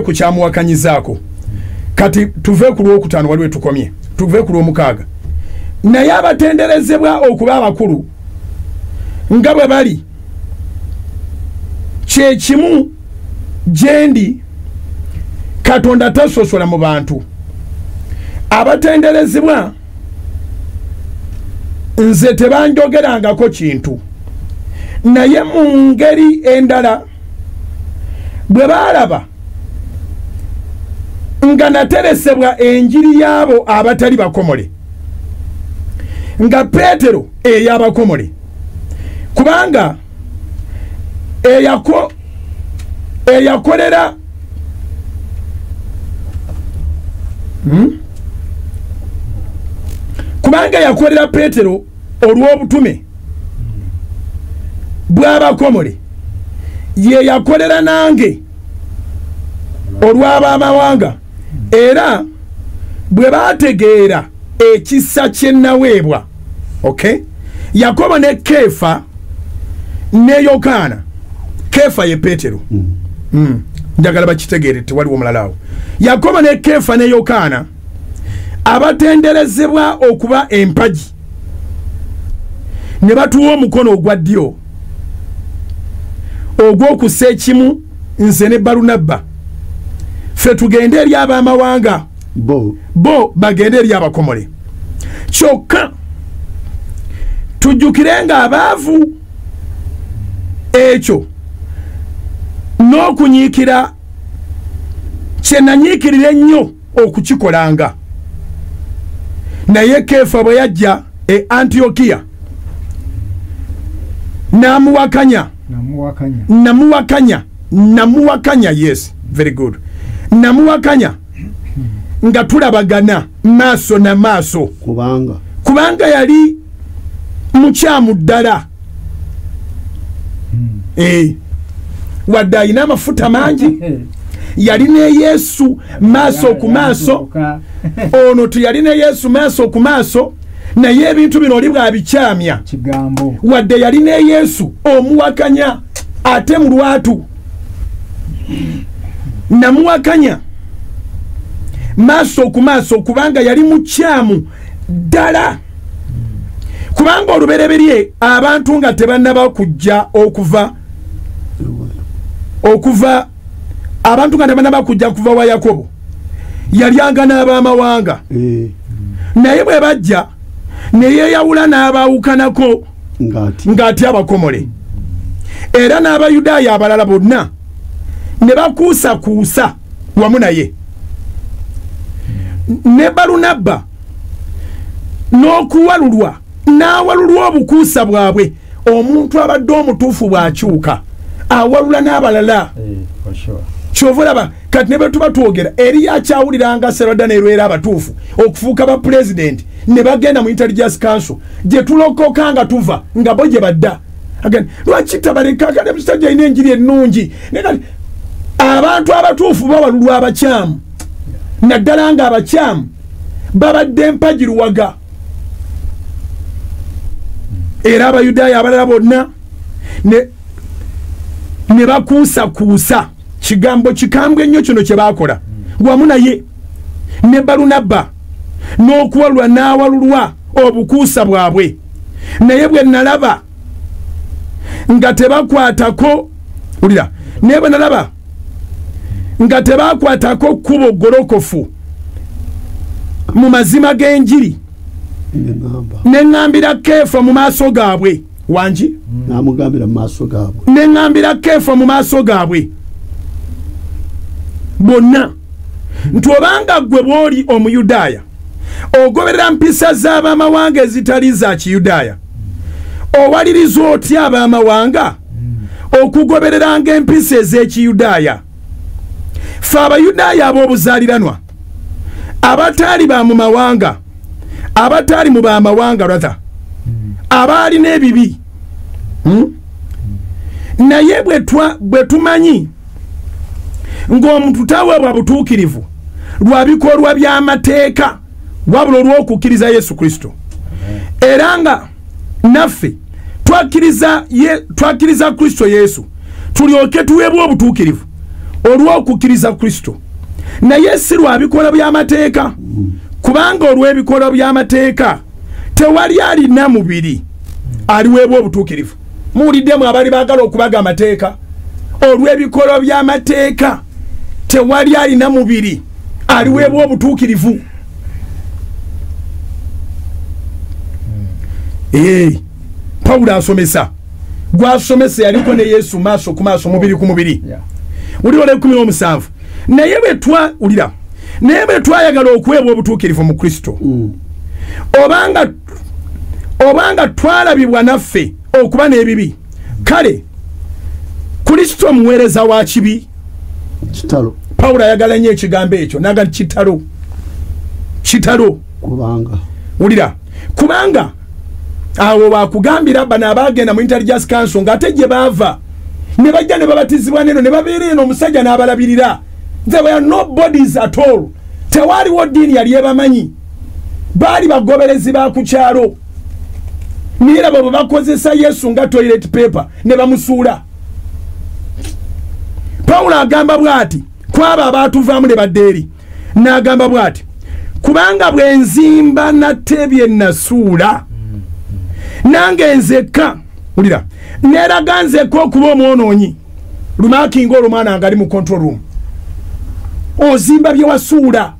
ku kyamuwakanyizaako kati tuve ku lwokutaano waliwe tukomye tuve ku lwomukaaga naye abatenderezebwa okuba abakulu nga bwe bali kyekimu gyendi Katonda tasosola mu bantu abatenderezebwa nze tebanjogerangako kintu naye mu ngeri endala bwe baalaba nga nateresebwa enjiri y'abo abatali bakomole nga Peetero ey'abakomole kubanga eyakolera kubanga yakolera Petero olw'obutume bw'abakomole ye yakolera nange olw'abamawanga era bwe baategeera ekisa kye naweebwa. Okay, Yakobo ne Kefa ne Yokaana. Kefa ye Petero. Njagala bakitegeere tewaliwo omulala awo. Yakobo ne Kefa ne Yokaana abatenderezebwa okuba empagi ne batuwa omukono ogwa ddyo ogw'okussa ekimu nze ne Balunabba ffe tugende eri ab'amawanga bo bagende eri abakomole. Kyokka tujjukire nga abaavu ekyo n'okunyiikira kye nanyiikirira ennyo okukikolanga. Naye Kefa bwe yajja e Antiokiya namuwakanya, yes, very good, namuwakanya nga tulabagana maaso na maaso kubanga yali mukyamu ddala wadde alina amafuta mangi yali ne Yesu maaso ku maaso ono tuyali ne Yesu maaso ku maaso naye ebintu bino oli bwabikyamya wadde yali ne Yesu omuwakanya ate mu lwatu namuwakanya maaso ku maaso kubanga yali mukyamu ddala kubanga olubereberye abantu nga tebannaba kujja okuva abantu nga tebannaba kujja kuva wa Yakobo yalyanga n'abamawanga naye bwe bajja ne yeeyawula n'abaawukanako ng'ati abakomole era n'Abayudaaya abalala bonna ne bakuusakuusa wamu naye ne Balunabba n'okuwalulwa n'awalulwa obukuusa bwabwe. Omuntu abadde omutuufu bw'akyuka awalula n'abalala. Kyova olaba kati ne bwe tuba twogera eri akyawuliranga Serada n'erwera abatuufu okufuuka ba pulezidenti ne bagenda mu Intelligence Council gye tulokoka nga tuva nga bo gye badda. Lwaki tabaleka kale musajja alina enjiri ennungi abantu abatuufu bawalulwa abakyamu naddala nga abakyamu babadde empagiruwaga. Era Abayudaaya abalala bonna ne bakuusakuusa kigambo kikambwe ennyo kino kye baakola wamu naye ne Balunabba n'okuwalulwa n'awalulwa obukuusa bwabwe. Naye bwe nalaba nga tebakwatako ulira naye bwe nalaba nga tebakwatako kkubo golokofu mu mazima g'enjiri neŋŋambira Kefa mu maaso gaabwe wangi namugambira mu maaso gaabwe neŋŋambira Kefa mu maaso gaabwe bonna nti obanga ggwe bw'oli Omuyudaaya ogoberera mpisa z'abamawanga ezitali za Kiyudaaya owaliriza otya abamawanga okugobereranga empisa ez'Ekiyudaaya? Ffe Abayudaaya ab'obuzaaliranwa abataali ba mu mawanga abataali mu bamawanga ratha abaali n'ebibi naye bwe tumanyi ng'omuntu taweebwa butuukirivu lwa bikolwa by'amateeka wabula olw'okukkiriza Yesu Kristo era nga naffe twakkiriza Kristo Yesu tulyoke tuweebwa obutuukirivu olw'okukkiriza Kristo naye si lwa bikolwa by'amateeka kubanga olw'ebikolwa by'amateeka tewali alina mubiri aliweebwa obutuukirivu. Muwuliddemu abali baagala okubaga amateeka olw'ebikolwa by'amateeka tewali alina mubiri aliweebwa obutuukirivu. Pawulo asomesa gwasomesa yaliko ne Yesu maaso ku maaso mubiri ku mubiri uliro 17 naye bwe twayagala okuweebwa obutuukirivu mu Kristo obanga twalabibwa naffe okuba n'ebibi kale Kristo muweereza wa kibi kitalo Paulo ayagala nnyo ekigambo ekyo naga kitalo kubanga ulira kubanga awo bakugambira bana abagenda mu intelligence council ngate gye bava ne bajja ne babatizibwa neno ne babeera eno omusajja n'abalabirira there were no bodies at all tewaliwo ddiini yali ebamanyi baali bagoberezi ba ku kyalo niera bwe bakozesa Yesu nga toilet paper ne bamusuula. Paulo agamba bwati kwaba abatuvaamu ne baddeeri n'agamba bwati kubanga bwe nzimba natebye nasuula nange nzekka ulira neraga nzekka okuba omwonoonyi lumakinga olumwana nga ali mu control room ozimba bye wasuula.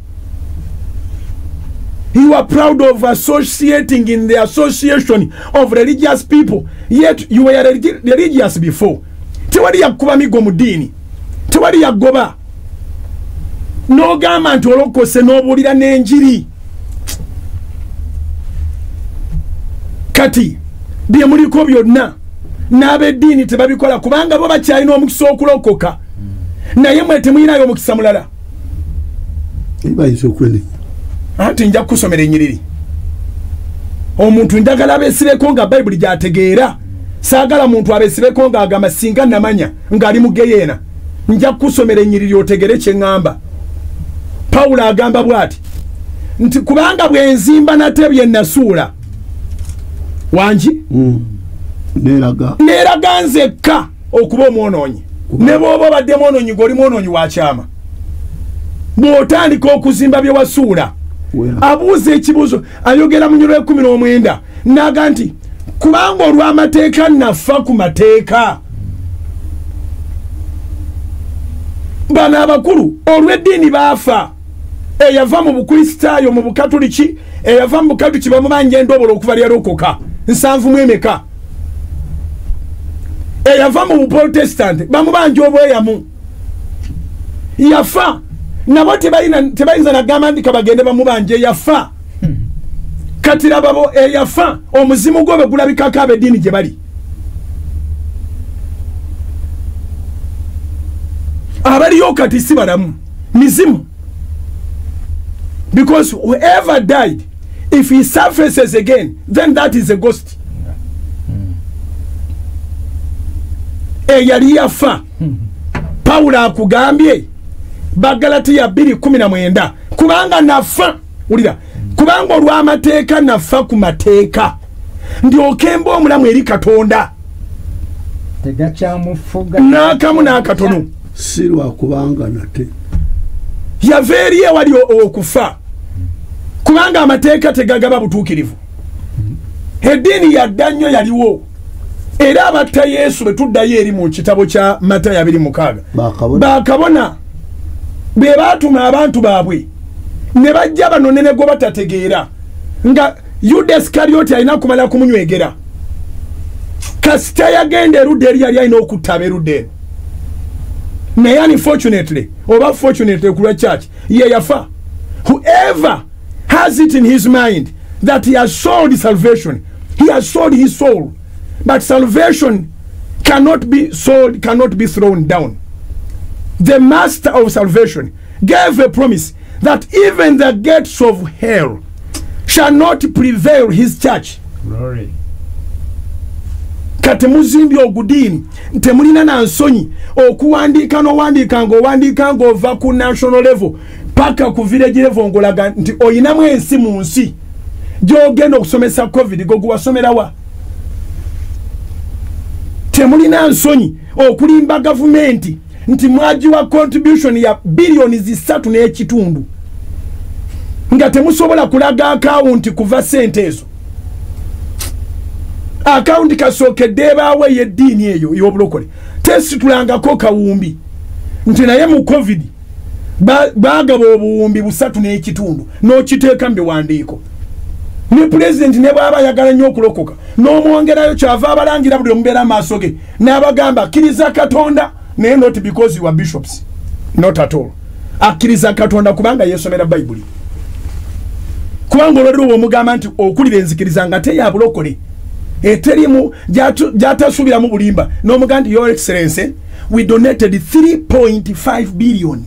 You are proud of associating in the association of religious people, yet you were religious before. Tewali yakuba migo mu ddiini, tewali yagoba n'ogamba nti olokose n'obuulira n'enjiri. Kati bye muliko byonna n'ab'eddiini tebabikola kubanga bo bakyalina omukisa okulokoka naye mwe temuyinayo omukisa mulala. Bayinza okwene anti nja kusomera ennyiriri omuntu ndagala abeesibeko nga bayibuli gyategeera saagala muntu abeesibeko nga agamba singa namanya ng'ali mu geyeena nja kusomera ennyiriri otegere kye ŋŋamba. Paulo agamba bw'ati nti kubanga bwe nzimba nate bye nasuula wangi neeraga nzekka okuba omwonoonyi ne bw'oba obadde mwonoonyi ng'oli mwonoonyi wa kyama bw'otandika okuzimba bye wasuula. Abuuza ekibuuzo ayogera mu nnyiriri 19 n'aga nti kubanga olw'amateeka nafa ku mateeka. Bano abakulu olw'eddiini baafa eyava mu bukristaayo mu bukatuliki eyava mu bukatuliki bamubanja endobola okuva lyalokoka 7 eyava mu buprotestant bamubanja obweyamu yafa nabo tebayinza nagamba nti kabagende bamubanje yafa. Kati lababo yafa omuzimu gwe gulabikako ab'eddiini gye bali. Abaliyo kati si balamu mizimu, because whoever died if he surfaces again then that is a ghost. Yali yafa. Paulo akugambye Bagalatiya 2:19 kubanga nafa ulira kubanga olw'amateeka nafa ku mateeka ndyokemba omulamu eri Katonda tegakyamufuga n'akamu n'akatono si lwakubanga nate yava eri ewali okufa kubanga amateeka tegagaba butuukirivu. Eddiini yadda nnyo yaliwo era abatta Yesu bwe tuddayo eri mu kitabo kya Matayo 2:6 bakabona be baatuma abantu baabwe ne bajja bano nene go batategeera nga Yuda Iskarioti alina kumala kumunywegera kasita yagenda erudde eri yali alina okutta erudde naye unfortunately oba fortunately kulwa church ye yafa. Whoever has it in his mind that he has sold salvation, he has sold his soul, but salvation cannot be sold, cannot be thrown down. The master of salvation gave a promise that even the gates of hell shall not prevail his church. Glory. Kati muzimbi ogudiini temulina na nsonyi okuwandiika n'owandiika ng'owandiika ng'ova ku national level paka ku village level ng'olaga nti oyinamu ensi mu nsi gy'ogenda okusomesa covid go guwasomerawa. Temulina nsonyi okulimba gavumenti nti mwajiwa contribution ya bilioni 3.5 nga temusobola kulaga account kuva sente ezo. Account kasookedde baawe y'eddiini eyo y'obulokole tesitulangako kawumbi nti naye mu covid baagaba obuwumbi 3.5 n'okiteeka mu biwandiiko ne president ne bw'aba yagala nnyo okulokoka n'omwongerayo kyava abalangira buli omubeera amaaso ge n'abagamba akkiriza Katonda naye not because you are bishops, not at all. Akkiriza Katonda kubanga yesomera Bayibuli. Kubanga olwaliro omugamba nti okulira enzikiriza nga te ya bulokole eterimu jatasubira mu bulimba n'omugandi your excellency we donated 3.5 billion.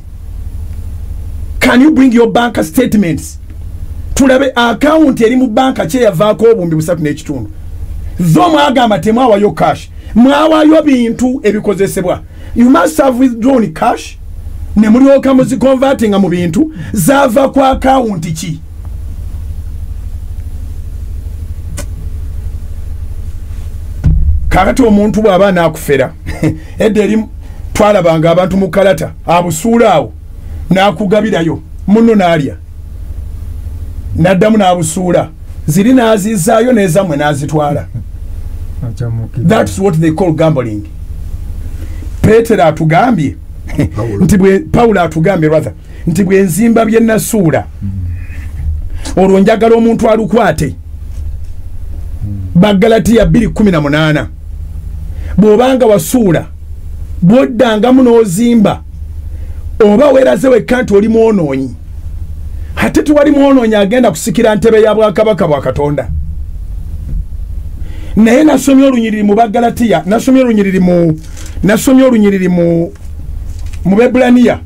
Can you bring your bank statements? Tulabe account eri mu banka kye yavaako obumbi busatu n'ekitundu. Zo mwagamba temwawayo cash. Mwawayo bintu ebikozesebwa. You must have withdrawn cash. Ne mulyoka muziconvertinga mu bintu zava kwa account ki. Kakati omuntu bw'aba naakufera edde eri twalabanga abantu mu kalata abusuula awo n'akugabirayo muno n'alya n'addamu n'abusuula ziri n'azizaayo n'ezammwe n'azitwala. That's what they call gambling. Petero atugambye nti Paulo atugambye rather nti bwe nzimba bye nasuula olwo njagala omuntu alukwate. Bagalatiya 2:18 bw'obanga wasuula bw'oddangamu n'ozimba oba weeraze wekka nti oli mwonoonyi ate tewali mwonoonyi agenda kusikira ntebe ya bwakabaka bwa Katonda. Naye nasomye olunyiriri mu Bagalatiya, nasomye olunyiriri mu Bebulaniya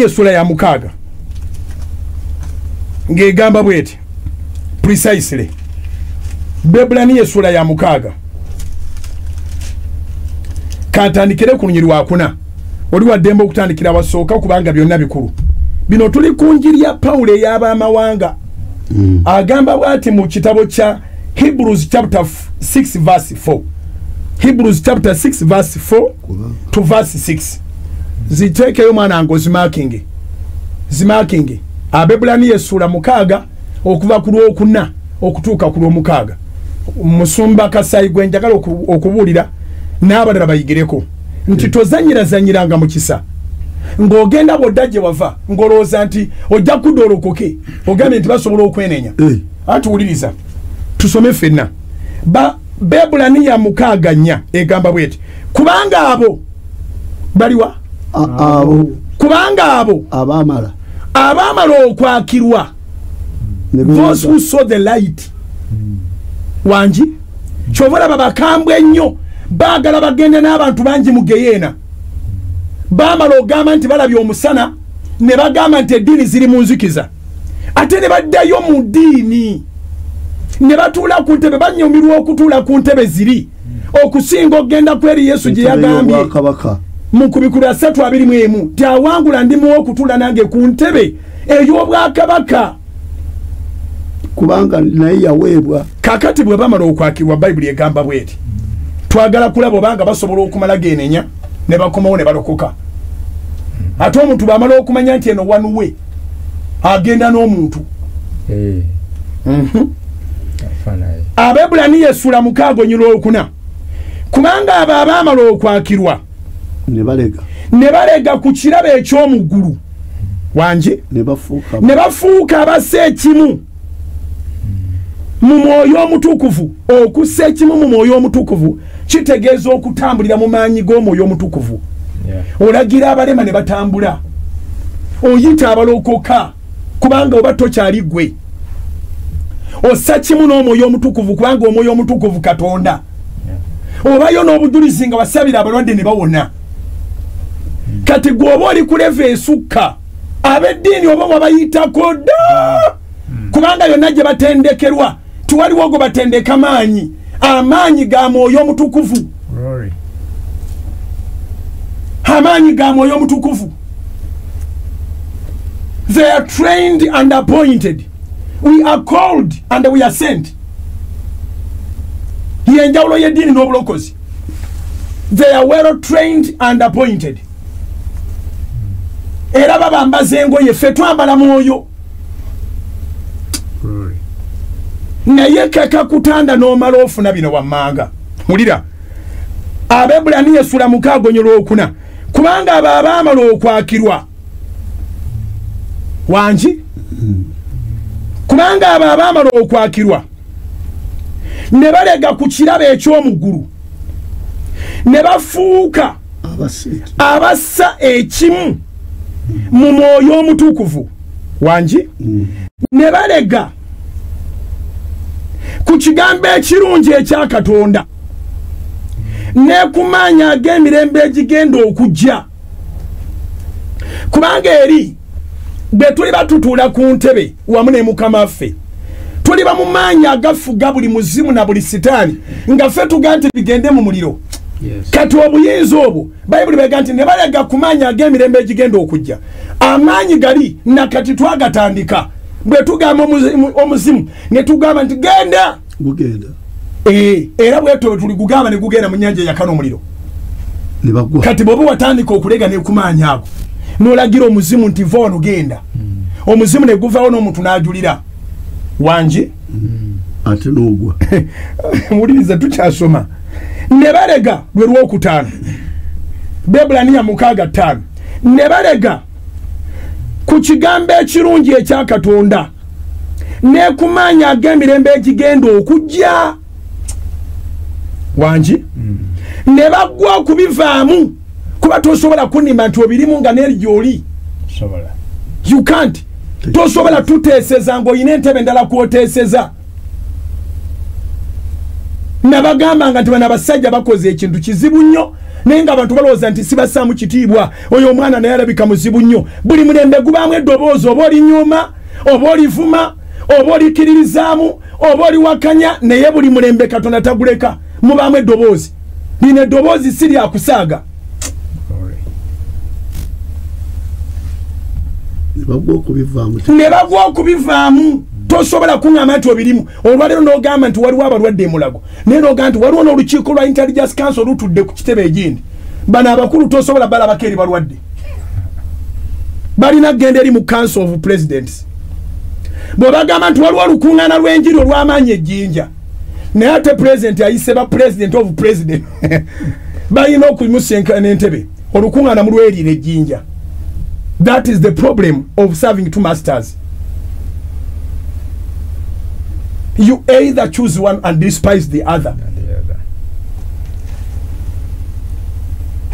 essula ya 6 ng'egamba bw'eti precisely Bebulaniya essula ya 6 katandikire ku lunyiri wa 4 oli waddembe okutandikira wasooka kubanga byonna bikulu. Bino tuli ku njiri ya Paulo ey'abamawanga agamba bw'ati mu kitabo kya Hebrews chapter 6 verse 4. Hebrews chapter 6 verse 4 to verse 6. Zitekeyo mwana ngo zimakinge Abebulaniya essula 6 okuva ku lwokuna okutuuka ku lw'omukaaga. Musumba Kasayi gwe njagala okubuulira n'abalala bayigireko nti tozanyiranga mu kisa ng'ogenda bw'odda gye wava ng'olowooza nti ojja kuddolokoke ogambye nti basobola okwenenya. Atuwuliriza tusome ffenna Bebulaniya 6:4 egamba bw'eti kubanga abo baliwa kubanga abo abaamala okwakirwa those who saw the light wanji kyobola babakambwe ennyo baagala bagende n'abantu bangi mu geyeena baamala ogamba nti balabye omusana ne bagamba nti eddiini ziri mu nzikiza ate ne baddayo mu ddiini ne batuula ku ntebe banyumirwa okutuula ku ntebe ziri okusinga okgenda kweri Yesu gye yagambye mu 3:21 ti awangula ndimuwa okutuula nange ku ntebe ey'obwakabaka kubanga naye yaweebwa. Kakati bwe bamala okwakirwa Bayibuli egamba bw'eti twagala kulaba obanga basobola okumala geenenya ne bakomawo ne balokoka. Ate omuntu bw'amala okumanya nti eno wanuwe agenda n'omuntu. Abebulaniya essula 6:9 kubanga abo abaamala okwakirwa ne balega ku kirabo eky'omuggulu wanje ne bafuuka abassa ekimu mu mwoyo omutukuvu. Okussa ekimu mu mwoyo omutukuvu kitegeeza okutambulira mu maanyi g'omwoyo omutukuvu. Olagira abalema ne batambula oyita abalokoka kubanga oba tokyali ggwe. Ossa kimu n'omwoyo omutukuvu kubanga omwoyo omutukuvu Katonda. Obayo n'obujulizi nga wasabira abalwadde ne bawona. Kati gwoba oli ku leva esukka ab'eddiini oba wabayitako dda kubanga yonna gye batendekerwa tiwaliwo gwe batendeka amaanyi ga mwoyo omutukuvu. Amaanyi ga mwoyo omutukuvu. They are trained and appointed. We are called and we are sent. Yenjawulo y'eddiini n'obulokozi. They are well trained and appointed. Era babambaza engoye ffe twambala mwoyo. Naye keka kutanda n'omala ofuna bino wammanga. Mulira Abebulaniya essula 6:9 kubanga abo abaamala okwakirwa wanji kubanga abo abaamala okwakirwa ne balega ku kirabo eky'omuggulu ne bafuuka abassa ekimu mu mwoyo omutukuvu wanji ne balega ku ku kigambo ekirungi ekya Katonda ne kumanya ag'emirembe egigenda okujja, kubanga eri bwe tuli batutuula ku ntebe wamu ne Mukama waffe tuli ba mu maanyi agafuga buli muzimu na buli sitaani nga ffe tugaa nti bigende mu muliro. Kati obuyinza obwo Bayibuli bega nti ne balega kumanya ag'emirembe egigenda okujja, amaanyi gali nakati twagatandika. Bwe tugamba omuzimu ne tugamba nti genda gugenda, era bweto tuli kugamba ne gugenda mu nnyanja eyakana omuliro. Kati bw'oba watandika okulega ne kumanya ago n'olagira omuzimu nti va wano genda, omuzimu ne guvaawo n'omuntu n'ajulira wanje ate n'ogwa. Muliriza tukyasoma ne balega lwe lwokutaano, Bebulaniya 6:5 ne balega ku kigambo ekirungi ekya Katonda ne kumanya ag'emirembe egigenda okujja wanji ne bagwa okubivaamu, kuba tosobola kunima nti obirimu nga neri gy'oli. You can't. Tosobola tuteeseza ng'olina entebe endala kwoteeseza. Nabagamba nga nti bano abasajja bakoze ekintu kizibu nnyo naye nga abantu balowooza nti sibassaamu kitiibwa, oyo omwana naye alabika muzibu nnyo. Buli mulembe gubaamu eddoboozi, oba oli nyuma oba olivuma oba olikiririzaamu oba oliwakanya, naye buli mulembe Katonda taguleka, mubaamu eddoboozi. Lino eddoboozi si lya kusaaga. Ne bagwa okubivaamu. Tosobola kuŋŋamba nti obirimu. Olwaleero n'ogamba nti waliwo abalwadde emulago, naye n'ogamba nti waliwo n'olukiiko lwa Intelligence Council lutudde ku kitebe egindi. Bano abakulu tosobola balabako eri balwadde, balina kgenda eri mu Council of Presidents. Bwe bagamba nti waliwo olukuŋŋaana lw'enjiri olw'amaanyi ejjinja, naye ate president ayise ba president of president balina okumusenkana entebe, olukuŋŋaana mulweriira ejjinja. That is the problem of serving two masters. You either choose one and despise the other.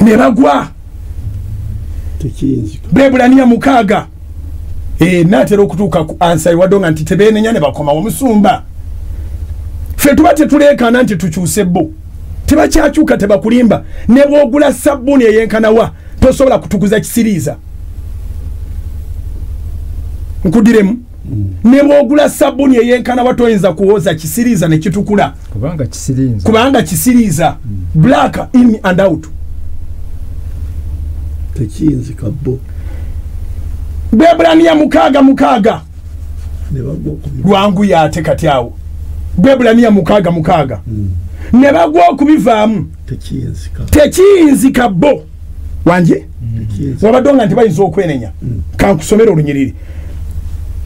Ne bagwa Bebulaniya 6 natera okutuuka ku ansari wadonga nti tebeenenya ne bakoma omusumba. Ffe tuba tetuleekaana nti tukyuse bo, tebakyakyuka tebakulimba. Ne bw'ogula sabbuuni eyenkanawa tosobola kutukuza kisiriiza. Nkudiremu ne bw'ogula sabbuuni eyenkanawa toyinza kuwoza kisiriiza ne kitukula, kubanga kisiriiza black in and out. Tekiyinzika bo. Bebulaniya 6:6 lwangu yate kati awo. Bebulaniya 6:6 ne bagwa okubivaamu. Tekiyinzika bo wanje wabadonga nti bayinza okwenenya. Kankusomera olunyiriri.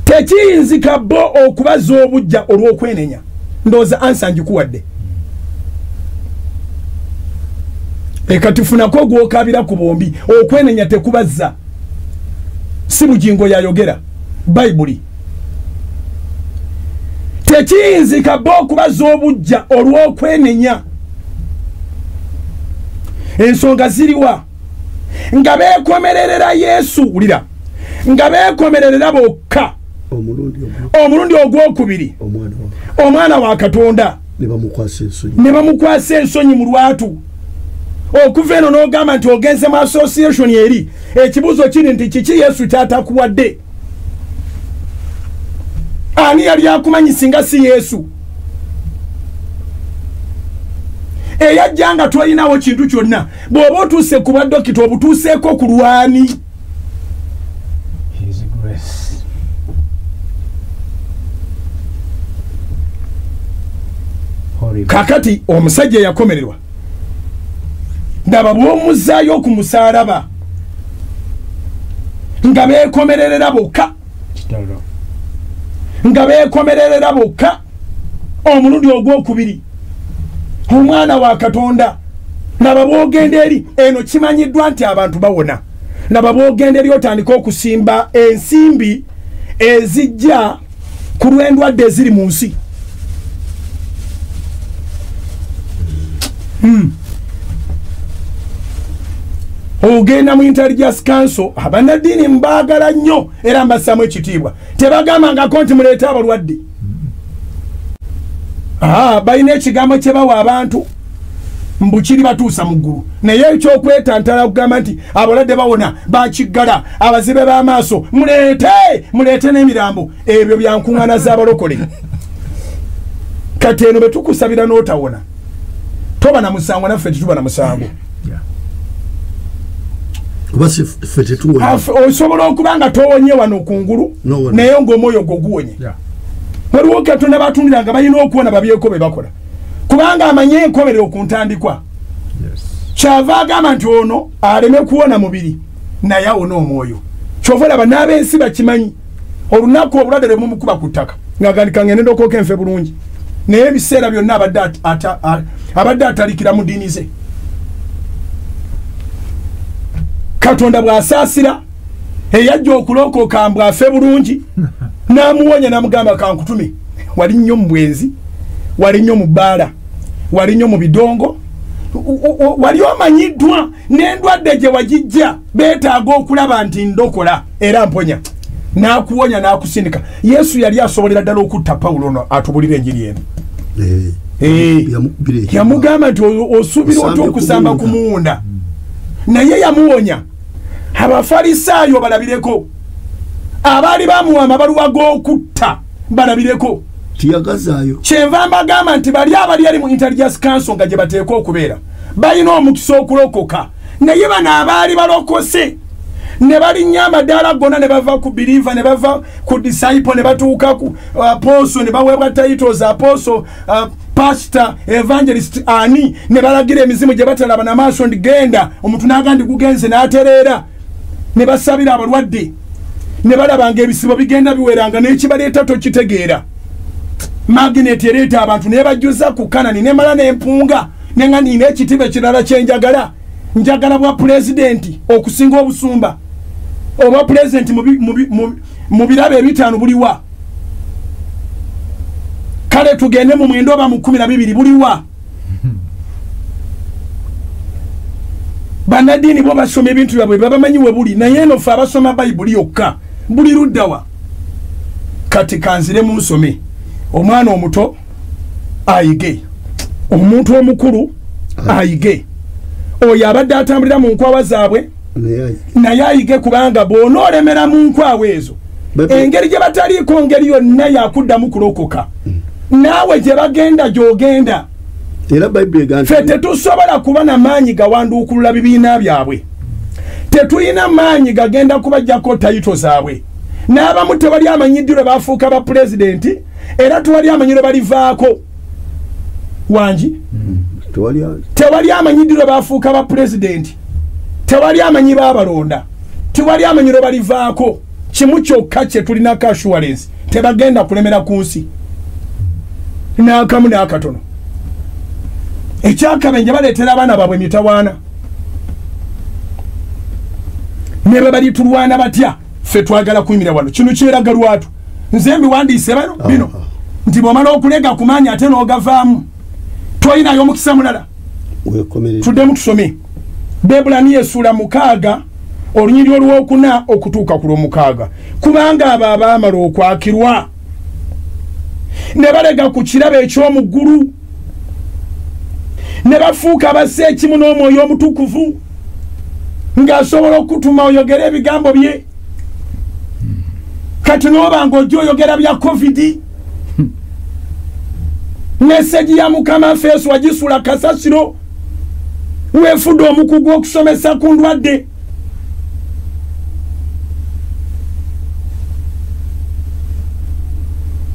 Tekiyinzika bo okubaza obujja olw'okwenenya. Ndowooza ansa ngikuwadde. Ekatifunako gw'okabira ku bombi, okwenenya tekubazza, si bugingo yayogera Bayibuli. Tekiyinzika bo okubaza obujja olw'okwenenya. Ensonga ziriwa nga beekomererera Yesu, wulira, nga beekomererera bokka omulundi ogwokubiri omwana wa Katonda ne bamukwasa ensonyi mu lwatu. Okuva eno n'ogamba nti ogenze mu association eri, ekibuzo kiri nti kiki Yesu kyatakuwadde? Ani yali akumanyi singa si Yesu? Eyajja nga twalinawo kintu kyonna, bw'oba otuuse ku baddokita obutuuseeko ku lwani? Kakati omusajja yakomererwa, ndaba bw'omuzaayo ku musaalaba nga beekomererera bokka, nga beekomererera bokka omulundi ogwokubiri omwana wa Katonda. Naba bw'ogenda eri, eno kimanyiddwa nti abantu bawona. Naba bw'ogenda eri otandika okusimba ensimbi ezijja ku lw'endwadde eziri mu nsi. Ogenda mu Intelligence Council, abanaddiini mbaagala nnyo era mbassamu ekitiibwa. Tebagambangako nti muleete abalwadde. balina ekigambo kye bawa abantu mbukiri batuusa mu ggulu naye ekyokwetantala kugamba nti abalwadde bawona bakiggala abazibe b'amaaso muleete n'emirambo ebyo byankuŋŋaana z'abalokole kati eno betukusabira n'otawona toba na musango naffe tetuba na musango osobola okuba nga towonye wano kungulu naye ng'omwoyo gwo guwonye waliwo katonda batundira nga balina okuwona babyeko be bakola kubanga amanye enkobere okuntandikwa kyava agamba nti ono aleme kuwona mubiri naye awona omwoyo kyova olaba n'ab'ensi bakimanyi olunaku obulwadde lwe mumukuba ku ttaka ng'agandika ngende ndokooka enfe bulungi naye ebiseera byonna abadde atalikira mu ddiini ze katonda bw'asaasira eyajja okulokooka mbw'afe bulungi n'amuwonya n'amugamba kankutume wali nnyo mu bwenzi wali nnyo mu bbaala wali nnyo mu bidongo wali omanyiddwa n'endwadde gye wagijja beetaaga okulaba nti ndokola era mponya n'akuwonya n'akusindika yesu yali asobolera ddala okutta pawulo ono atubulira enjiri eno yamugamba nti osuubira otya okusamba ku muwunda naye yamuwonya abafalisaayo balabireko abaali bamuwa amabaluwa g'okutta balabireko tiyagazaayo kyenva mbagamba nti bali ali mu intelligence council nga gye bateeka okubeera balina omukisa okulokoka naye bano abaali balokose ne balinnya amadaala gonna ne bava ku believer ne bava ku disciple ne batuuka ku apostle ne baweebwa titles apostle pastor evangelist ani ne balagira emizimu gye batalaba n'amaaso ndigenda omuntu n'agandi gugenze n'atereera ne basabira abalwadde ne balaba ng'ebisibo bigenda biweranga n'ekibaleeta tokitegeera magnet ereeta abantu ne bajjuza ku Kanani ne mala n'empunga ne nga nina ekitibe kirala kyenjagala njagala bwa pulezidenti okusinga obusumba oba pulezidenti mu birabe ebitaano buliwa kale tugende mu mwendo oba mu 12 buliwa banadini bo basoma ebintu byabwe babamanyi we buli naye eno fe abasoma bayibuli yokka buli luddawa kati kanzire mu nsome omwana omuto ayige omuntu omukulu ayige oyo abadde atambulira mu nkwawa zaabwe naye ayige kubanga bw'onoolemera mu nkwawa ezo engeri gye bataliiko ngeri yonna yakuddamu kulokoka naawe gye bagenda gy'ogenda era bayibuli ffe tetusobola kuba na maanyi gawanduukulula bibiina byabwe tetulina maanyi gagenda kubajjako tayito zaabwe n'abamu tewali amanyiddiro lwe bafuuka ba pulezidenti era tewali amanyi lwe balivaako wangi tewali amanyiddiro lwe bafuuka ba pulezidenti tewali amanyi baabalonda tewali amanyi lwe balivaako kimu kyokka kye tulinako assurance tebagenda kulemera ku nsi n'akamu n'akatono ekyakabenje baleetera abaana baabwe emitawaana ne bwe balitulwana batya ffe twagala kuyimira wano kino kyeraga lwatu nze mbiwandiise bano bino nti bw'omala okulega ku maanyi ate n'ogavaamu twalinayo omukisa mulala tuddemu tusome Bebulaniya essuula 6 olunyiri olwokuna okutuuka ku lw'omukaaga kubanga abo abaamala okwakirwa ne balega ku kirabo eky'omu ggulu ne bafuuka abassa ekimu n'omwoyo omutukuvu ng'asobola okutuma oyogera ebigambo bye kati n'oba ng'ojja oyogera bya covid meseji ya mukama feesu wagisula kasasiro weefudde omukugu okusomesa ku ndwadde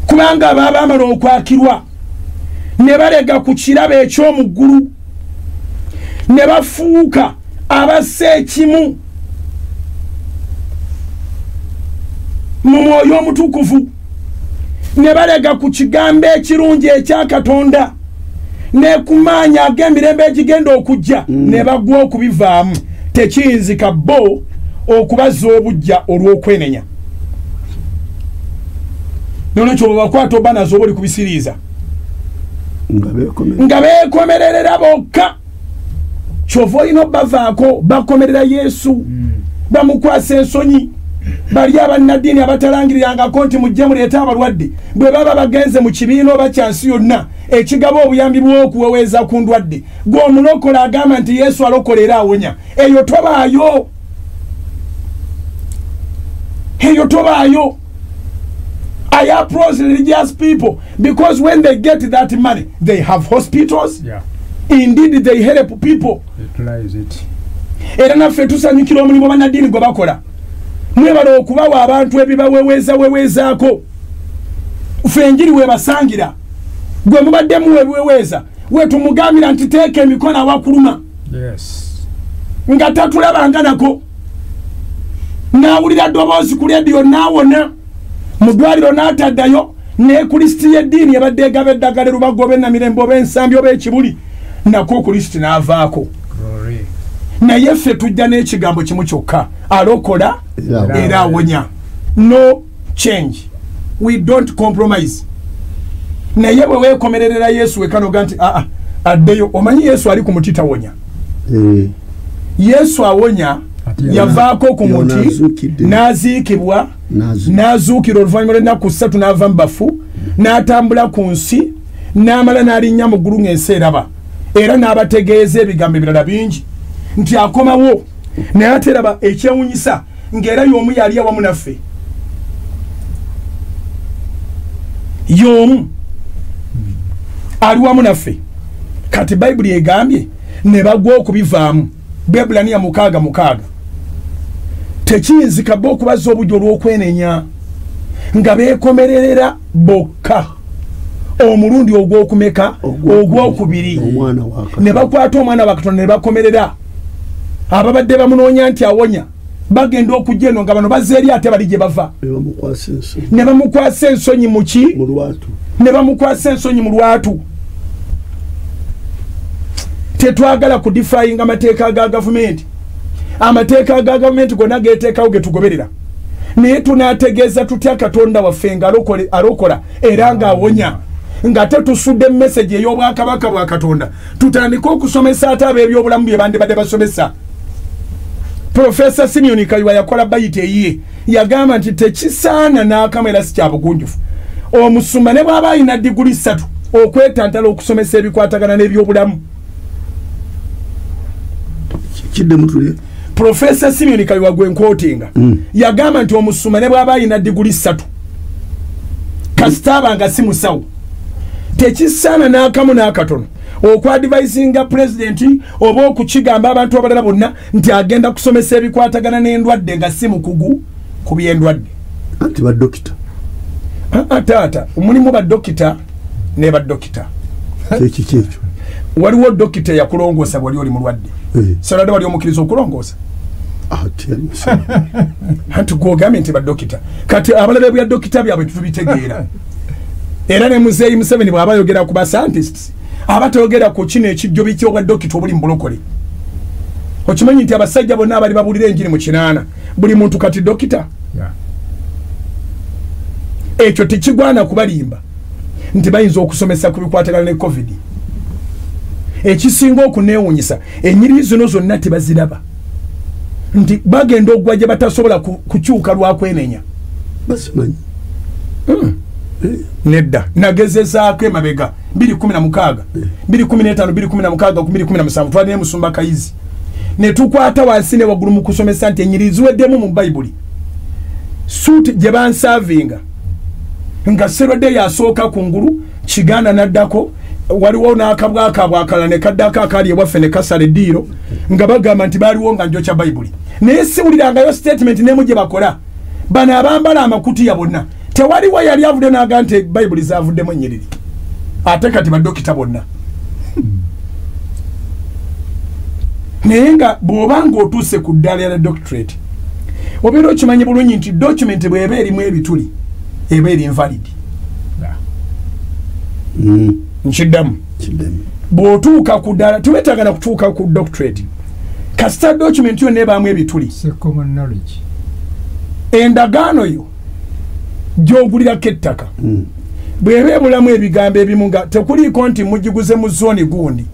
kubanga abo abaamala okwakirwa ne balega ku kirabo eky'omu ggulu ne bafuuka abassa ekimu mu mwoyo omutukuvu ne balega ku kigambo ekirungi ekya Katonda ne kumaanya ag'emirembe egigenda okujja ne bagwa okubivaamu tekiyinzika bo okubazza obujja olw'okwenenya nolwekyo bwe bakwata oba nazo oba oli kubisiriiza nga beekomererera bokka kyova olina obavaako bakomerera Yesu bamukwasa ensonyi bali abannaddiini abatalangirirangako nti mujje muleete abalwadde bwe baba bagenze mu kibiina oba kyansi yonna ekigabo obuyambi bw'okuweweeza ku ndwadde gw'omulokola agamba nti Yesu alokolera awonya eyo tobaayo I approach religious people because when they get that money they have hospitals. Yeah. Indeed they help people. Utilize it. Era naffe tusanyukira omulimu bannaddiini gwe bakola mwebala okubawa abantu ebibaweweezaako ffe enjiri webasangira gwe mubaddemu webiweweeza wetumugambira nti teeka emikono awakuluma nga tatulabanga nako n'awulira ddoboozi ku lediyo n'awona mu ddwaliro n'ataddayo ne kulisiti y'eddiini ebadde egaba eddagala Lubago oba Namirembe oba Ensambi oba Ekibuli nako kulisiti n'avaako naye ffe tujja n'ekigambo kimu kyokka alokola era awonya. No change, we don't compromise. Naye bwe weekomererera Yesu wekanoga nti addeyo omanyi Yesu ali ku muti tawonya. Yesu awonya yavaako ku muti n'aziikibwa n'azuukira oluvannyuma lw'ennaku 3 n'ava mu bafu n'atambula ku nsi n'amala n'alinnya mu ggulu ng'ensi eraba era n'abategeeza ebigambo ebirala bingi nti akomawo naye ate raba ekyewunyisa ng'era y'omu yali awamu naffe y'omu ali wamu naffe kati bayibuli egambye ne bagwa okubivaamu Bebulaniya 6:6 tekiyinzika bo okubaza obujjo olw'okwenenya nga beekomererera bokka omulundi ogw'okumeka ogw'okubiri ne bakwata omwana wa Katonda ne bakomerera ababadde bamunoonya nti awonya bagenda okujja eno nga bano bazze eri ate bali gye bava ne bamukwasa ensonyi muki ne bamukwasa ensonyi mu lwatu. Tetwagala kudifyinga amateeka ga gavumenti. Amateeka ga gavumenti gonna geteekawo getugoberera naye tunaategeeza tutya Katonda waffe nga alokola era ng'awonya nga tetusudde message ey'obwakabaka bwa Katonda tutandika okusomesa ate ab'ebyobulamu bye bandibadde basomesa. Professor Simeon Kaywa yakola bayite eyiye yagamba nti tekisaana n'akamera si kya bugunjufu omusumba ne bw'aba alina diguli 3 okwetantala okusomesa ebikwatagana n'ebyobulamu. Professor Simeon Kaywa gwe nkootinga yagamba nti omusumba ne bw'aba alina diguli 3 kasitaba nga si musawo tekisaana n'akamu n'akatono okwadvisinga president oba okukigamba abantu abalala bonna nti agenda kusomesa ebikwatagana n'endwadde nga si mukugu ku by'endwadde anti badokita taata mulimu badokita ne badokita kyekyo waliwo dokita yakulongoosa bwali oli mulwadde salada wali omukkiriza okulongoosa anti gwogambye nti badokita kati abalala bya dokita byabwe tubitegeera era ne Muzeeyi Museveni bw'aba yogera ku ba scientists abatayogera ku kino ekijjo bikyobwa dokita obuli mu bulokole. Okimanyi nti abasajja bonna abali babulira enjiri mu 8 buli muntu kati dokita. Ekyo tekigwana kubalimba nti bayinza okusomesa ku bikwatagana ne COVID. Ekisinga okuneewunyisa ennyiri zino zonna tebaziraba nti bagenda ogwa gye batasobola kukyuka lwakwenenya basimanyi nedda nagezezaako emabega 2016 2015 2016 2017 twalina Musumba Kayizi ne tukwata wansi ne waggulu mu kusomesa nti ennyiri ziweddemu mu Bayibuli suuti gye bansavinga nga Serode yasooka kungulu Kiganda naddako waliwo n'akabwakabwa akalala ne kaddako akali ewaffe ne kasala eddiiro nga bagamba nti baaliwo nga njokya Bayibuli naye siwulirangayo statement n'emu gye bakola bano abambala amakutiya bonna tewaliwo yali avudde n'aga nti Bayibuli zaavuddemu ennyiriri ate kati badokita bonna naye nga bw'oba ng'otuuse ku ddaala ya doctorate obeera okimanyi bulungi nti document bw'eba erimu ebituli eba eri invalid. Nchiddamu bw'otuuka ku ddaala tubetagana kutuuka ku doctorate kasita document yo nebaamu ebituli common knowledge endagaano yo gy'ogulirako ettaka bw'eba ebulamu ebigambo ebimu nga tekuliiko nti mugiguze mu zooni gundi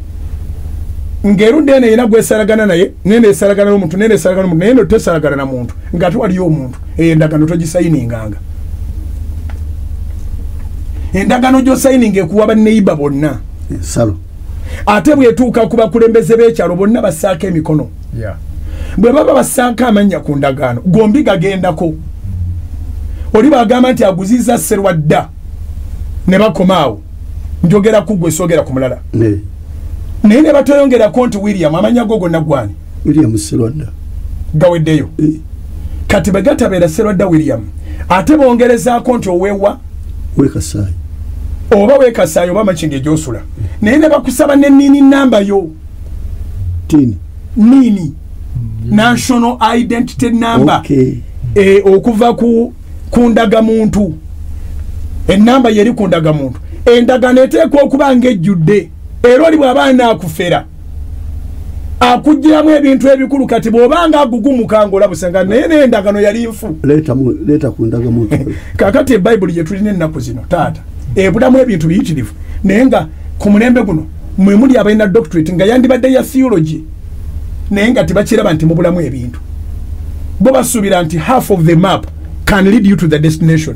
ng'erudde eno erina gwesalagana naye nene esalagana n'omuntu nene esalagana n'omuntu naye eno tesalagana na muntu nga tewaliyo omuntu eyo endagaano togisayininganga. endagano gyo signing ekuwa baneiba bonna salo ate bwetuuka ku bakulembeze b'ekyalo bonna bassaako emikono bwe baba bassaako amannya ku ndagaano gombi gagendako oli bagamba nti aguziza Sserwadda ne bakomaawo njogera ku gwe soogera ku mulala naye ne batoyongerako nti William amanya go gonna gwani William Sserwadda gaweddeyo kati bwe gatabeera Sserwadda William ate bongerezaako nti oweewa Wekasaayi oba Wekasaayi oba Makinge gy'osula naye ne bakusaba n'enniini namba yo nini national identity number okuva ku ndagamuntu ennamba yeri ku ndagamuntu endagano eteekwa okuba ng'ejjudde era oli bw'aba anaakufera akugiramu ebintu ebikulu kati bw'obanga agugumuka ng'olabusanga naye n'endagano yali nfu leeta ku ndagamuntu kaakati ebayibuli gye tulina ennaku zino taata ebulamu ebintu biyitirivu naye nga ku mulembe guno mwe muli abalina doctorate nga yandibadde ya theology naye nga tebakiraba nti mu bulamu ebintu bo basuubira nti half of the map can lead you to the destination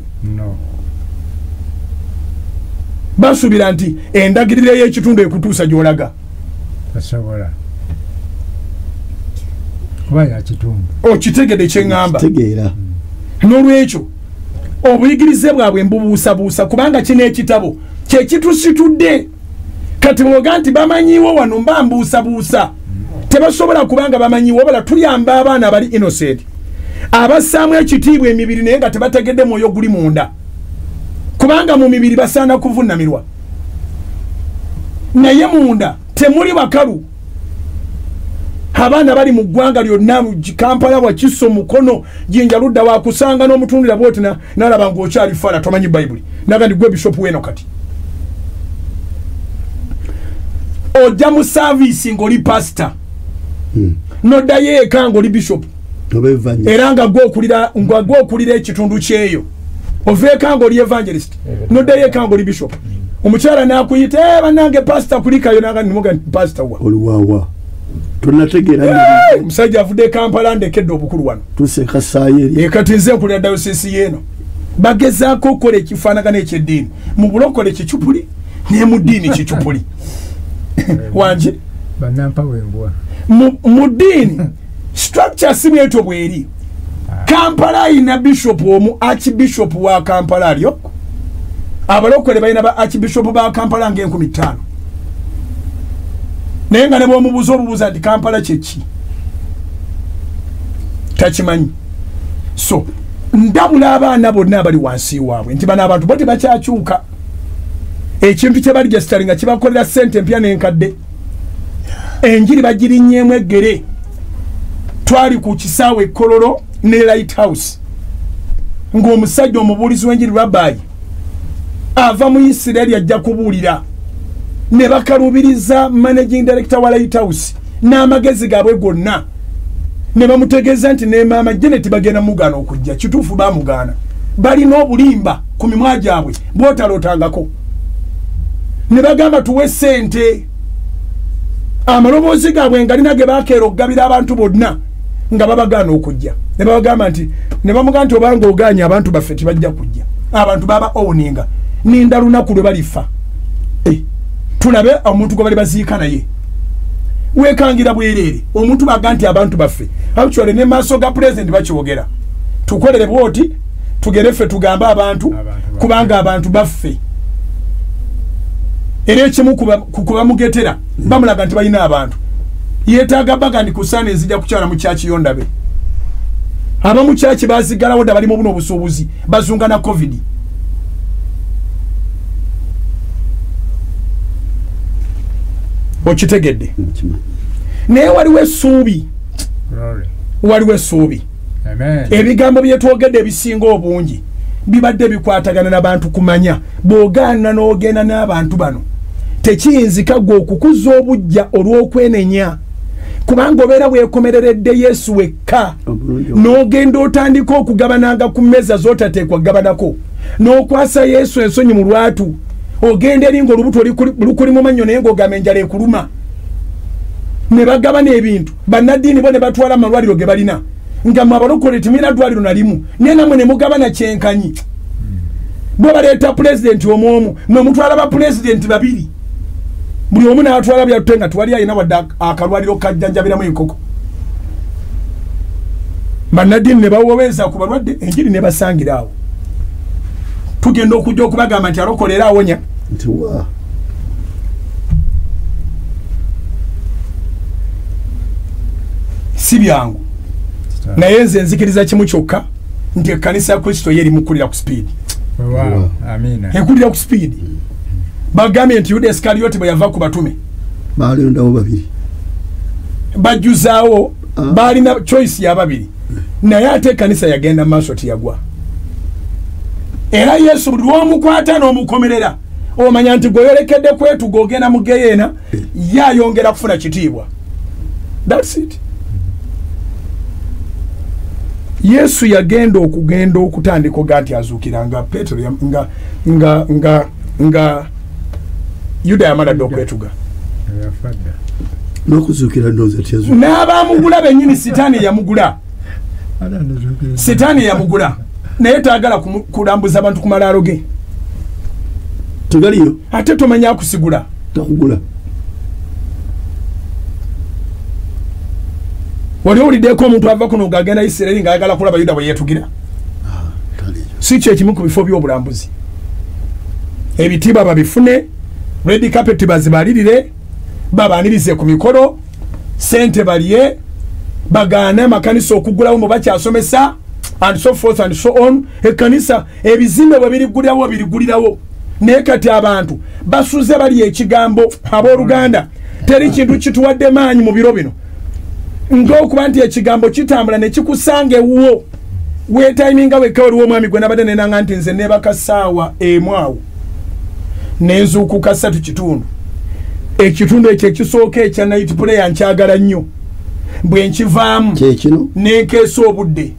basuubira nti endagiriro y'ekitundu ekutuusa gy'olaga okitegedde kyeŋŋamba n'olwekyo obuyigirize bwabwe mbubuusabuusa kubanga kino ekitabo kyekitusitudde kati bwoga nti bamanyiwo wano mba mbuusabuusa tebasobola kubanga bamanyiwo bala tuyamba abaana abali innocent abassaamu ekitiibwa emibiri naye nga tebategedde mwoyo guli munda kubanga mu mibiri basaana kuvunamirwa naye munda temuli bakalu abaana bali mu ggwanga lyonna Kampala Wakiso Mukono Jinja Ludda wakusanga n'omutundira bwoti nalaba ng'okyali fala tomanyi bayibuli naga ndi gwe bishop weno kati ojja mu service ng'oli pastor noddayo eka ng'oli bishop era nga gwokulira ekitundu kyeyo oveeka ng'oli evangelist noddayo eka ng'oli bishop omukyala n'akuyita bannange pastor kulikayo naga nimuga pastor wa oliwawa tunategeera omusajja avudde Kampala ndekedde obukulu wano tusekasaaye kati nze nkulira dayosisi yeeno bagezaako okukola ekifaanagano ekyeddiini mu bulokole kicupuli ne mu ddiini kicupuli wanje mu ddiini structure si bwetyo bweri Kampala ayina bishop omu archbishop wa Kampala alyo abalokole balina ba archbishop ba Kampala nga 50 naye nga ne bw'omubuuza obubuuza nti Kampala kyeki takimanyi so ndabula abaana bonna abali wansi waabwe nti bano abantu bo tebakyakyuka ekintu kye bali gesitali nga kibakolera ssente empya n'enkadde enjiri bagirinnyeemu eggere twali ku kisaawe Kololo ne Lighthouse ng'omusajja omubuulizi w'enjiri Rabbi ava mu Isirayiri ajja kubuulira ne bakalubiriza managing director wa Lighthouse n'amagezi gaabwe gonna ne bamutegeeza nti ne maama Janet bagenda mugaana okujja kituufu baamugaana balina obulimba ku mimwa gyabwe bwotalootangako ne bagamba tuwe ssente amaloboozi gaabwe nga lina ge baakeera okugabira abantu bonna nga babagaana okujja ne babagamba nti ne bamugamba nti obanga ogaanya abantu baffe tibajja kujja abantu baba owninga ninda lunaku lwe balifa tulabe omuntu gwe bali baziika naye wekangira bwereere omuntu baga nti abantu baffe actually ne maaso ga president bakyogera tukolere bwoti tugere ffe tugamba abantu kubanga abantu baffe era ekimu kubamugetera bamulaga nti balina abantu yeetaaga baga ndi kusaana ezijja kukyala mu kyaki yondabe abamu kyaki bazigalawo dda balimu buno obusuubuzi bazunga na covid okitegedde naye waliwo essuubi ebigambo byetwogedde ebisinga obungi bibadde bikwatagana n'abantu kumanya bw'ogaana n'ogenda n'abantu bano tekiyinzika gwe okukuza obujja olw'okwenenya kubanga obeera bwekomereredde Yesu wekka n'ogenda otandika okugabananga ku mmeeza z'otateekwa kugabanako n'okwasa Yesu ensonyi mu lwatu ogenda eri ng'olubuto lukuli mu mannyo naye ng'ogamba enjala ekuluma ne bagabana ebintu bannaddiini bo ne batwala amalwaliro ge balina nga mwe abalokole temulina ddwaliro na limu naye nammwe ne mugabana kyenkanyi bwe baleeta pulezidenti omwomu mwe mutwala bapulezidenti babiri buli omu n'atwala byatutte nga twali alina wadde akalwaliro kajjanjabiramu enkoko bannaddiini ne bawoweeza ku balwadde enjiri ne basangira awo tugenda okujja okubagamba nti alokolera awonya si byangu naye nze nzikiriza kimu kyokka nti ekkanisa ya kristo ye erimukulira ku sipiidi ekulira ku sipiidi bagambye nti yuda isikariyoti bwe yava ku batume balondawo babiri bajjuzaawo balina choice ya babiri naye ate ekkanisa yagenda mu maaso tiyagwa era yesu buli lw'omukwata n'omukomerera omanya nti gweyolekedde kwetuga ogenda mu geyeena yayongera kufuna kitiibwa. That's it. Yesu yagenda okutandika oga nti azuukira nga Petero nga Yuda yamala okwetuga n'okuzuukira ndowooza tiyazuukira n'abamugula bennyini sitaani yamugula naye taagala kulambuza abantu ku malaalo ge tegaliyo ate tomanya akusigula takugula wali owuliddeko omuntu ava kuno ng'agenda Isirayiri ng'ayagala kulaba Yuda bwe yeetugira si kyo ekimu ku bifo by'obulambuzi ebitiibwa babifune red carpet bazibalirire babanirize ku mikolo sente balye bagaane amakanisa okugulawo mu bakyasomesa and so forth and so on. Ekkanisa ebizimbe bwe birigulirawo naye kati abantu basuze bali ekigambo abooluganda teri kintu kituwadde maanyi mu biro bino ng'okuba nti ekigambo kitambula ne kikusanga ewuwo weetayiminga wekka waliwo omwami gwe nabadde nenanga nti nze neebaka ssaawa emu awo nenzuukuka 3 ekitundu ekyo ekisooka ekya night prayer nkyagala nnyo bwe nkivaamu nenkeesa obudde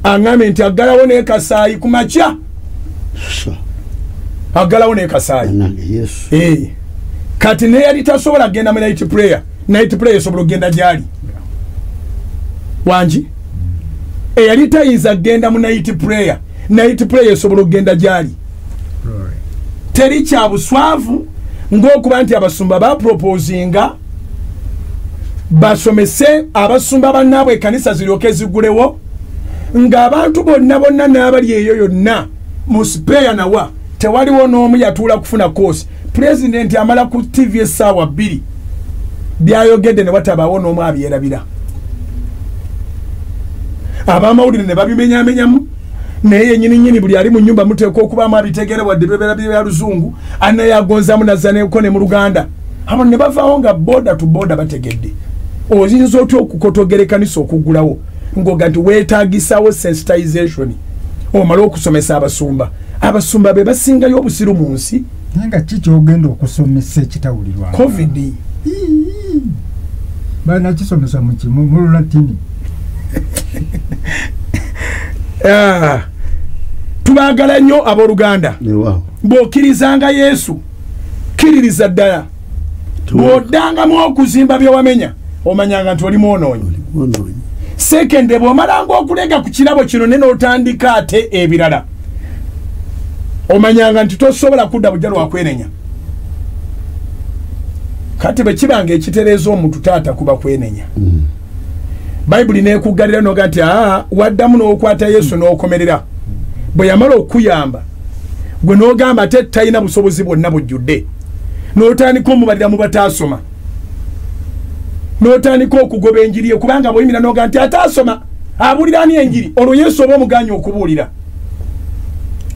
aŋŋambye nti aggalawo n'ekasaayi ku makya aggalawo n'ekasaayi kati neyali tasobola kgenda mu night prayer esobola okgenda gyali wangi eyali tayinza kgenda mu night prayer esobola okgenda gyali teri kya buswavu ng'okuba nti abasumba baproposinga basomese abasumba bannaabwe ekkanisa ziryoke zigulewo ng'abantu bonna n'abali eyo yonna mu sipeya nawa tewaliwo n'omu yatuula kufuna koosi pulezidenti amala ku TV essaawa 2 byayogedde ne watabaawo n'omu abyerabira abamawulire ne babimenyamenyamu naye yennyini buli ali mu nnyumba muteekwa okubaamu abitegere wadde bebeera bya luzungu anaye agonzaamu nazaneko ne mu luganda abo ne bavaawo nga boda tu boda bategedde oyinza otya okukotogera ekkanisa okuggulawo ngoga nti weetaagisawo sensitization omala okusomesa abasumba be basingayo obusiru mu nsi nga kikyogenda okusomesa ekitawulirwa covid banakisomesa mu Lulatini tubaagala nnyo abooluganda bw'okkirizanga Yesu kkiririza ddala bw'oddangamu okuzimba byewamenya omanyanga nti oli mwonoonyi sekende bw'omalanga okulega ku kirabo kino ne n'otandika ate ebirala omanyanga nti tosobola kudda bujja lwakwenenya kati bwe kibanga ekitereeza omuntu taata kuba kwenenya bayibuli neekuggalira noga nti waddamu n'okwata Yesu n'okomerera bwe yamala okuyamba gwe n'ogamba ate talina busobozi bwonna bujjudde n'otandika omubalira mu bataasoma n'otandika okugoba enjiri ye kubanga bw'oyimira noga nti ataasoma abuulira ani enjiri olwo Yesu oba omuganya okubuulira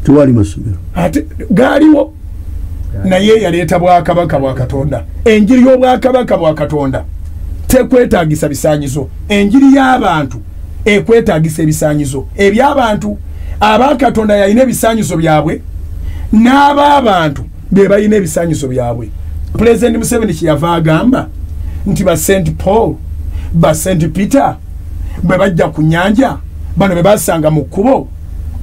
tewali masomero ate gaaliwo naye yaleeta bwakabaka bwa Katonda enjiri y'obwakabaka bwa Katonda tekwetaagisa bisaanyizo enjiri y'abantu ekwetaagisa ebisaanyizo eby'abantu abakatonda yalina ebisaanyizo byabwe n'ab'abantu be balina ebisaanyizo byabwe. Pulezidenti Museveni kyeyava agamba nti ba St. Paul ba St. Peter bwe bajja ku nnyanja bano be basanga mu kkubo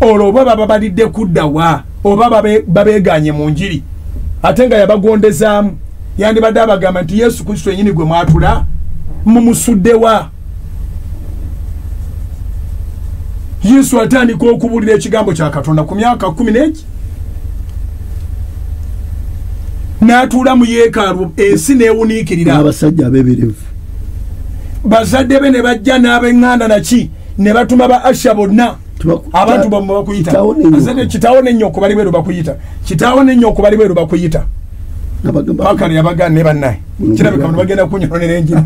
olwo oba baba balidde kuddawa oba babeeganye mu njiri ate nga yabagondezaamu yandibadde abagamba nti Yesu Kristo yennyini gwe mwatula mumusuddewa. Yesu atandika okubuulira ekigambo kya Katonda ku myaka 10 n'atuula mu yeekaalu ensi neewuniikirira abasajja abeeberevu bazadde be ne bajja n'ab'eŋŋanda naki ne batuma ba asha bonna abantu bamwe bakuyita azadde kitaawo n'ennyoko bali bweru bakuyita kitaawo n'ennyoko bali bweru bakuyita pakali yabagana ne bannaye kirabika bano bagenda kunyononera enjiri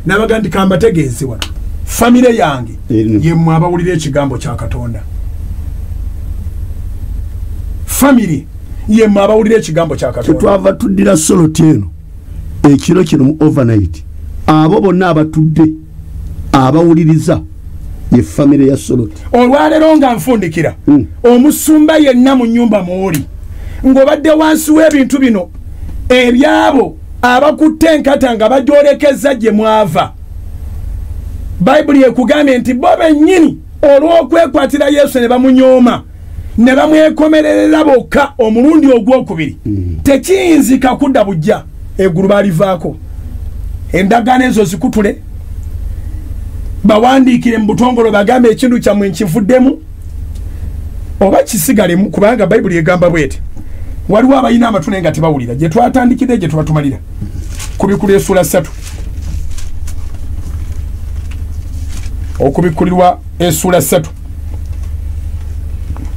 n'abaga nti kambategeezebwa famire yange yemmwe abawulira ekigambo kya Katonda famire yemmwe abawulira ekigambo kya Katonda kyetwava tuddira soloti eno ekiro kino mu overnight abo bonna abatudde abawuliriza ye famire ya soloti olwaleero nga nfundikira omusumba yenna mu nnyumba mwoli ng'obadde wansi w'ebintu bino ebyabo abakutte enkata nga bagyolekeza gye mwava bayibuli ekugambye nti bo bennyini olw'okwekwatira yesu ne bamunyooma ne bamwekomererera bokka omulundi ogwokubiri tekiyinzika kudda bujja eggulu baalivaako endagaano ezo zikutule bawandiikire mu butongolo bagambe ekintu kyammwe nkivuddemu oba kisigalemu kubanga bayibuli egamba bwete waliwo abalina amatu naye nga tebawulira gye twatandikidde gye twatumalira kubikula essula 3 okubikulirwa essula 3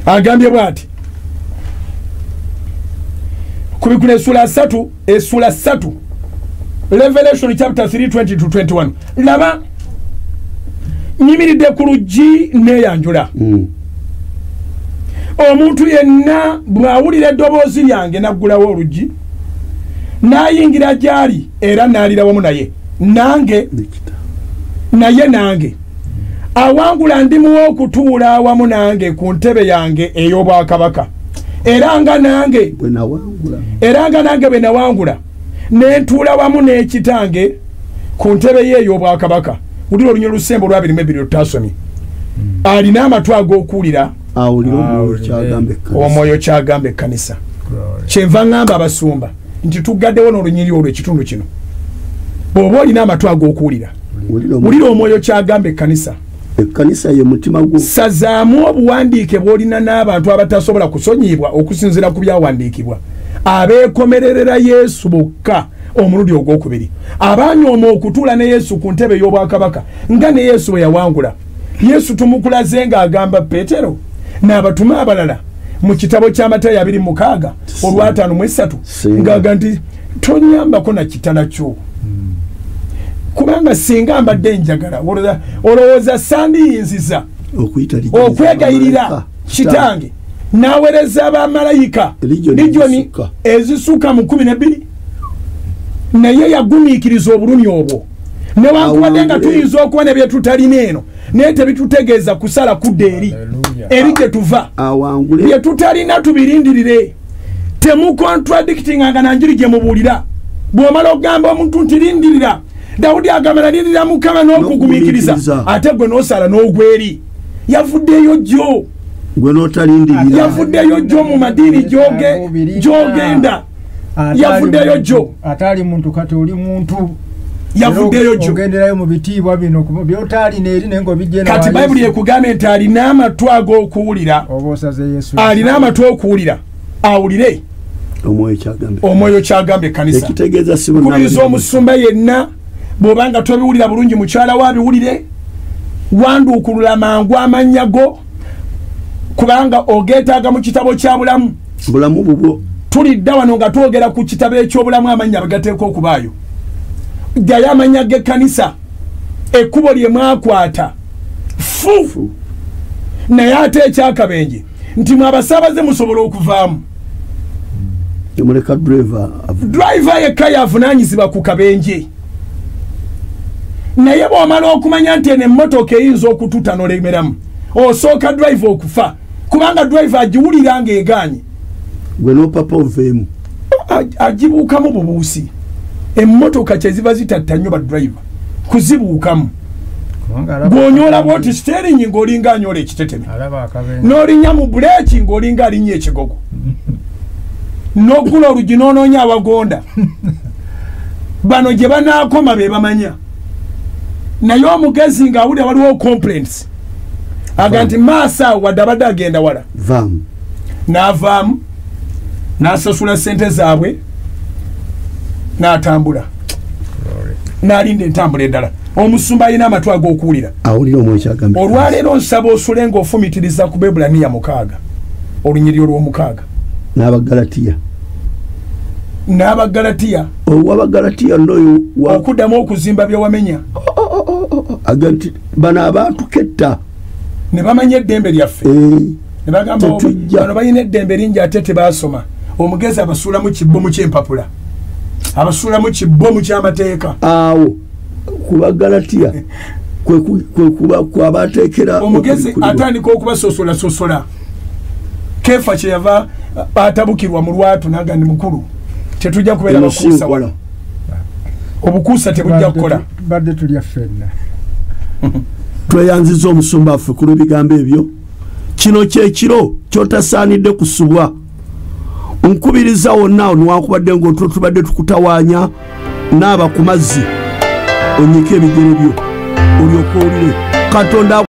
agambye bwati kubikula essula 3 Revelation chapter 3:20-21 laba nyimiridde ku luggi neyanjula omuntu yenna bw'awulira eddoboozi lyange naggulawo oluggi n'ayingira gy'ali era n'alira wamu naye nange awangula ndimuwa okutuula awamu nange ku ntebe yange ey'obwakabaka era nga nange bwe nawangula nentuula wamu n'ekitange ku ntebe ye ey'obwakabaka wulira olunyo lusembe olwa 22 lutasomye alina amatu ag'okuwulira omwoyo kyagamba ekkanisa kyenva ŋŋamba abasumba nti tugaddewo n'olunyiri olwo ekitundu kino bw'oba olina amatu ag'okuwulira wulira omwoyo kyagamba ekkanisa ye mutima gwo sazaamu obuwandiike bw'olina n'abantu abatasobola kusonyibwa okusinziira ku byawandiikibwa abeekomererera yesu bokka omulundi ogwokubiri abanyooma okutuula ne yesu ku ntebe y'obwakabaka nga ne yesu bwe yawangula yesu tumukulaze ng'agamba Peetero n'abatuma abalala mu kitabo ky'Amatayo 26 olwa 5:3 ng'aga nti tonyambako na kitala kyo kubanga singa mbadde njagala olowooza sandiyinziza okwegayirira kitange n'aweereza abamalayika lijoni ezisuka mu 12 naye yagumiikiriza obulumi obwo newankubadde nga tuyinza okuba ne bye tutalina eno naye tebitutegeeza kusala kudda eri gye tuva bye tutalina tubirindirire temukontradictinganga nanjiri gye mubuulira bw'omala okugamba omuntu nti lindirira Dawudi agamba nalindirira Mukama n'okugumiikiriza ate gwe n'osala n'ogweri yavuddeyo jjo gwe n'otalindirira yavuddeyo jjo mu madiini gy'ogenda yavuddeyo jjo atali muntu kati oli muntu yavuddeyo jjo ogenderayo mu bitiibwa bino by'otalina eri naye ng'obijjena kati bayibuli ekugambye nti alina amatu ag'okuwulira oba osaze Yesu alina amatu okuwulira awulire omwoyo kyagamba ekkanisa kubiriza omusumba yenna bw'obanga tobiwulira bulungi mukyala waabiwulire wanduukulula mangu amannya go kubanga ogeetaaga mu kitabo kya bulamu bubwo tulidda wano nga twogera ku kitabo eky'obulamu amanya bagateeka okubaayo jjayo amanya g'ekkanisa ekkubo lye mwakwata fu naye ate ekyakabenje nti mwe abasaabaze musobola okuvaamu emuleka driver yekka yavunaanyizibwa ku kabenje naye bw'omala okumanya nti eno emmotoka eyinza okututa n'olemeramu osooka driver okufa kubanga driver agiwulira ng'egaanye gwe n'opapa oveemu agibuukamu bubuusi emmotoka kyeziba zitatta nnyo badriver kuzibuukamu bw'onyoola bwoti steeringi ng'olinga anyoola ekiteteme n'olinnya mu buleeki ng'olinga alinnya ekigogo n'oggula oluggi n'onoonya awagonda bano gye banaakoma be bamanya naye omugezi ng'awulira waliwo complaints aga nti maasa wadde abadde agenda wala n'avaamu n'asasula ssente zaabwe n'atambula n'alinda entambula eddala. Omusumba alina amatu ag'okuwulira. Awulira omwekyagambye. Olwaleero nsaba osule ng'ofumitiriza ku Bebulaniya 6 olunyiriri olw'omukaaga. N'Abagalatiya. Ow'Abagalatiya n'oyo okuddamu okuzimba bye wamenya. Agati bano abantu ketta. Ne bamanya eddembe lyaffe. Ne bagamba bano balina eddembe lingi ate tebaasoma. Omugezi abasuula mu kibbo ky'empapula. Abasuula mu kibbo ky'amateeka. Awo ku Bagalatiya kwe kwabateekera omugezi atandika okubasosola. Kefa kyeyava atabukirwa mu lwatu naga ndi mukulu. Tetujja kubeera bakuusa wala. Obukuusa tebujja kukola. Badde tulya ffenna. Tweyanziza omusumba waffe ku lw'ebigambo ebyo. Kino kyekiro kyotasaanidde kusubwa. Nkubiriza wonna niwakubadde ng'otwo tubadde tukutawaanya n'aba ku mazzi onyike ebigere byo olyoka owulire Katonda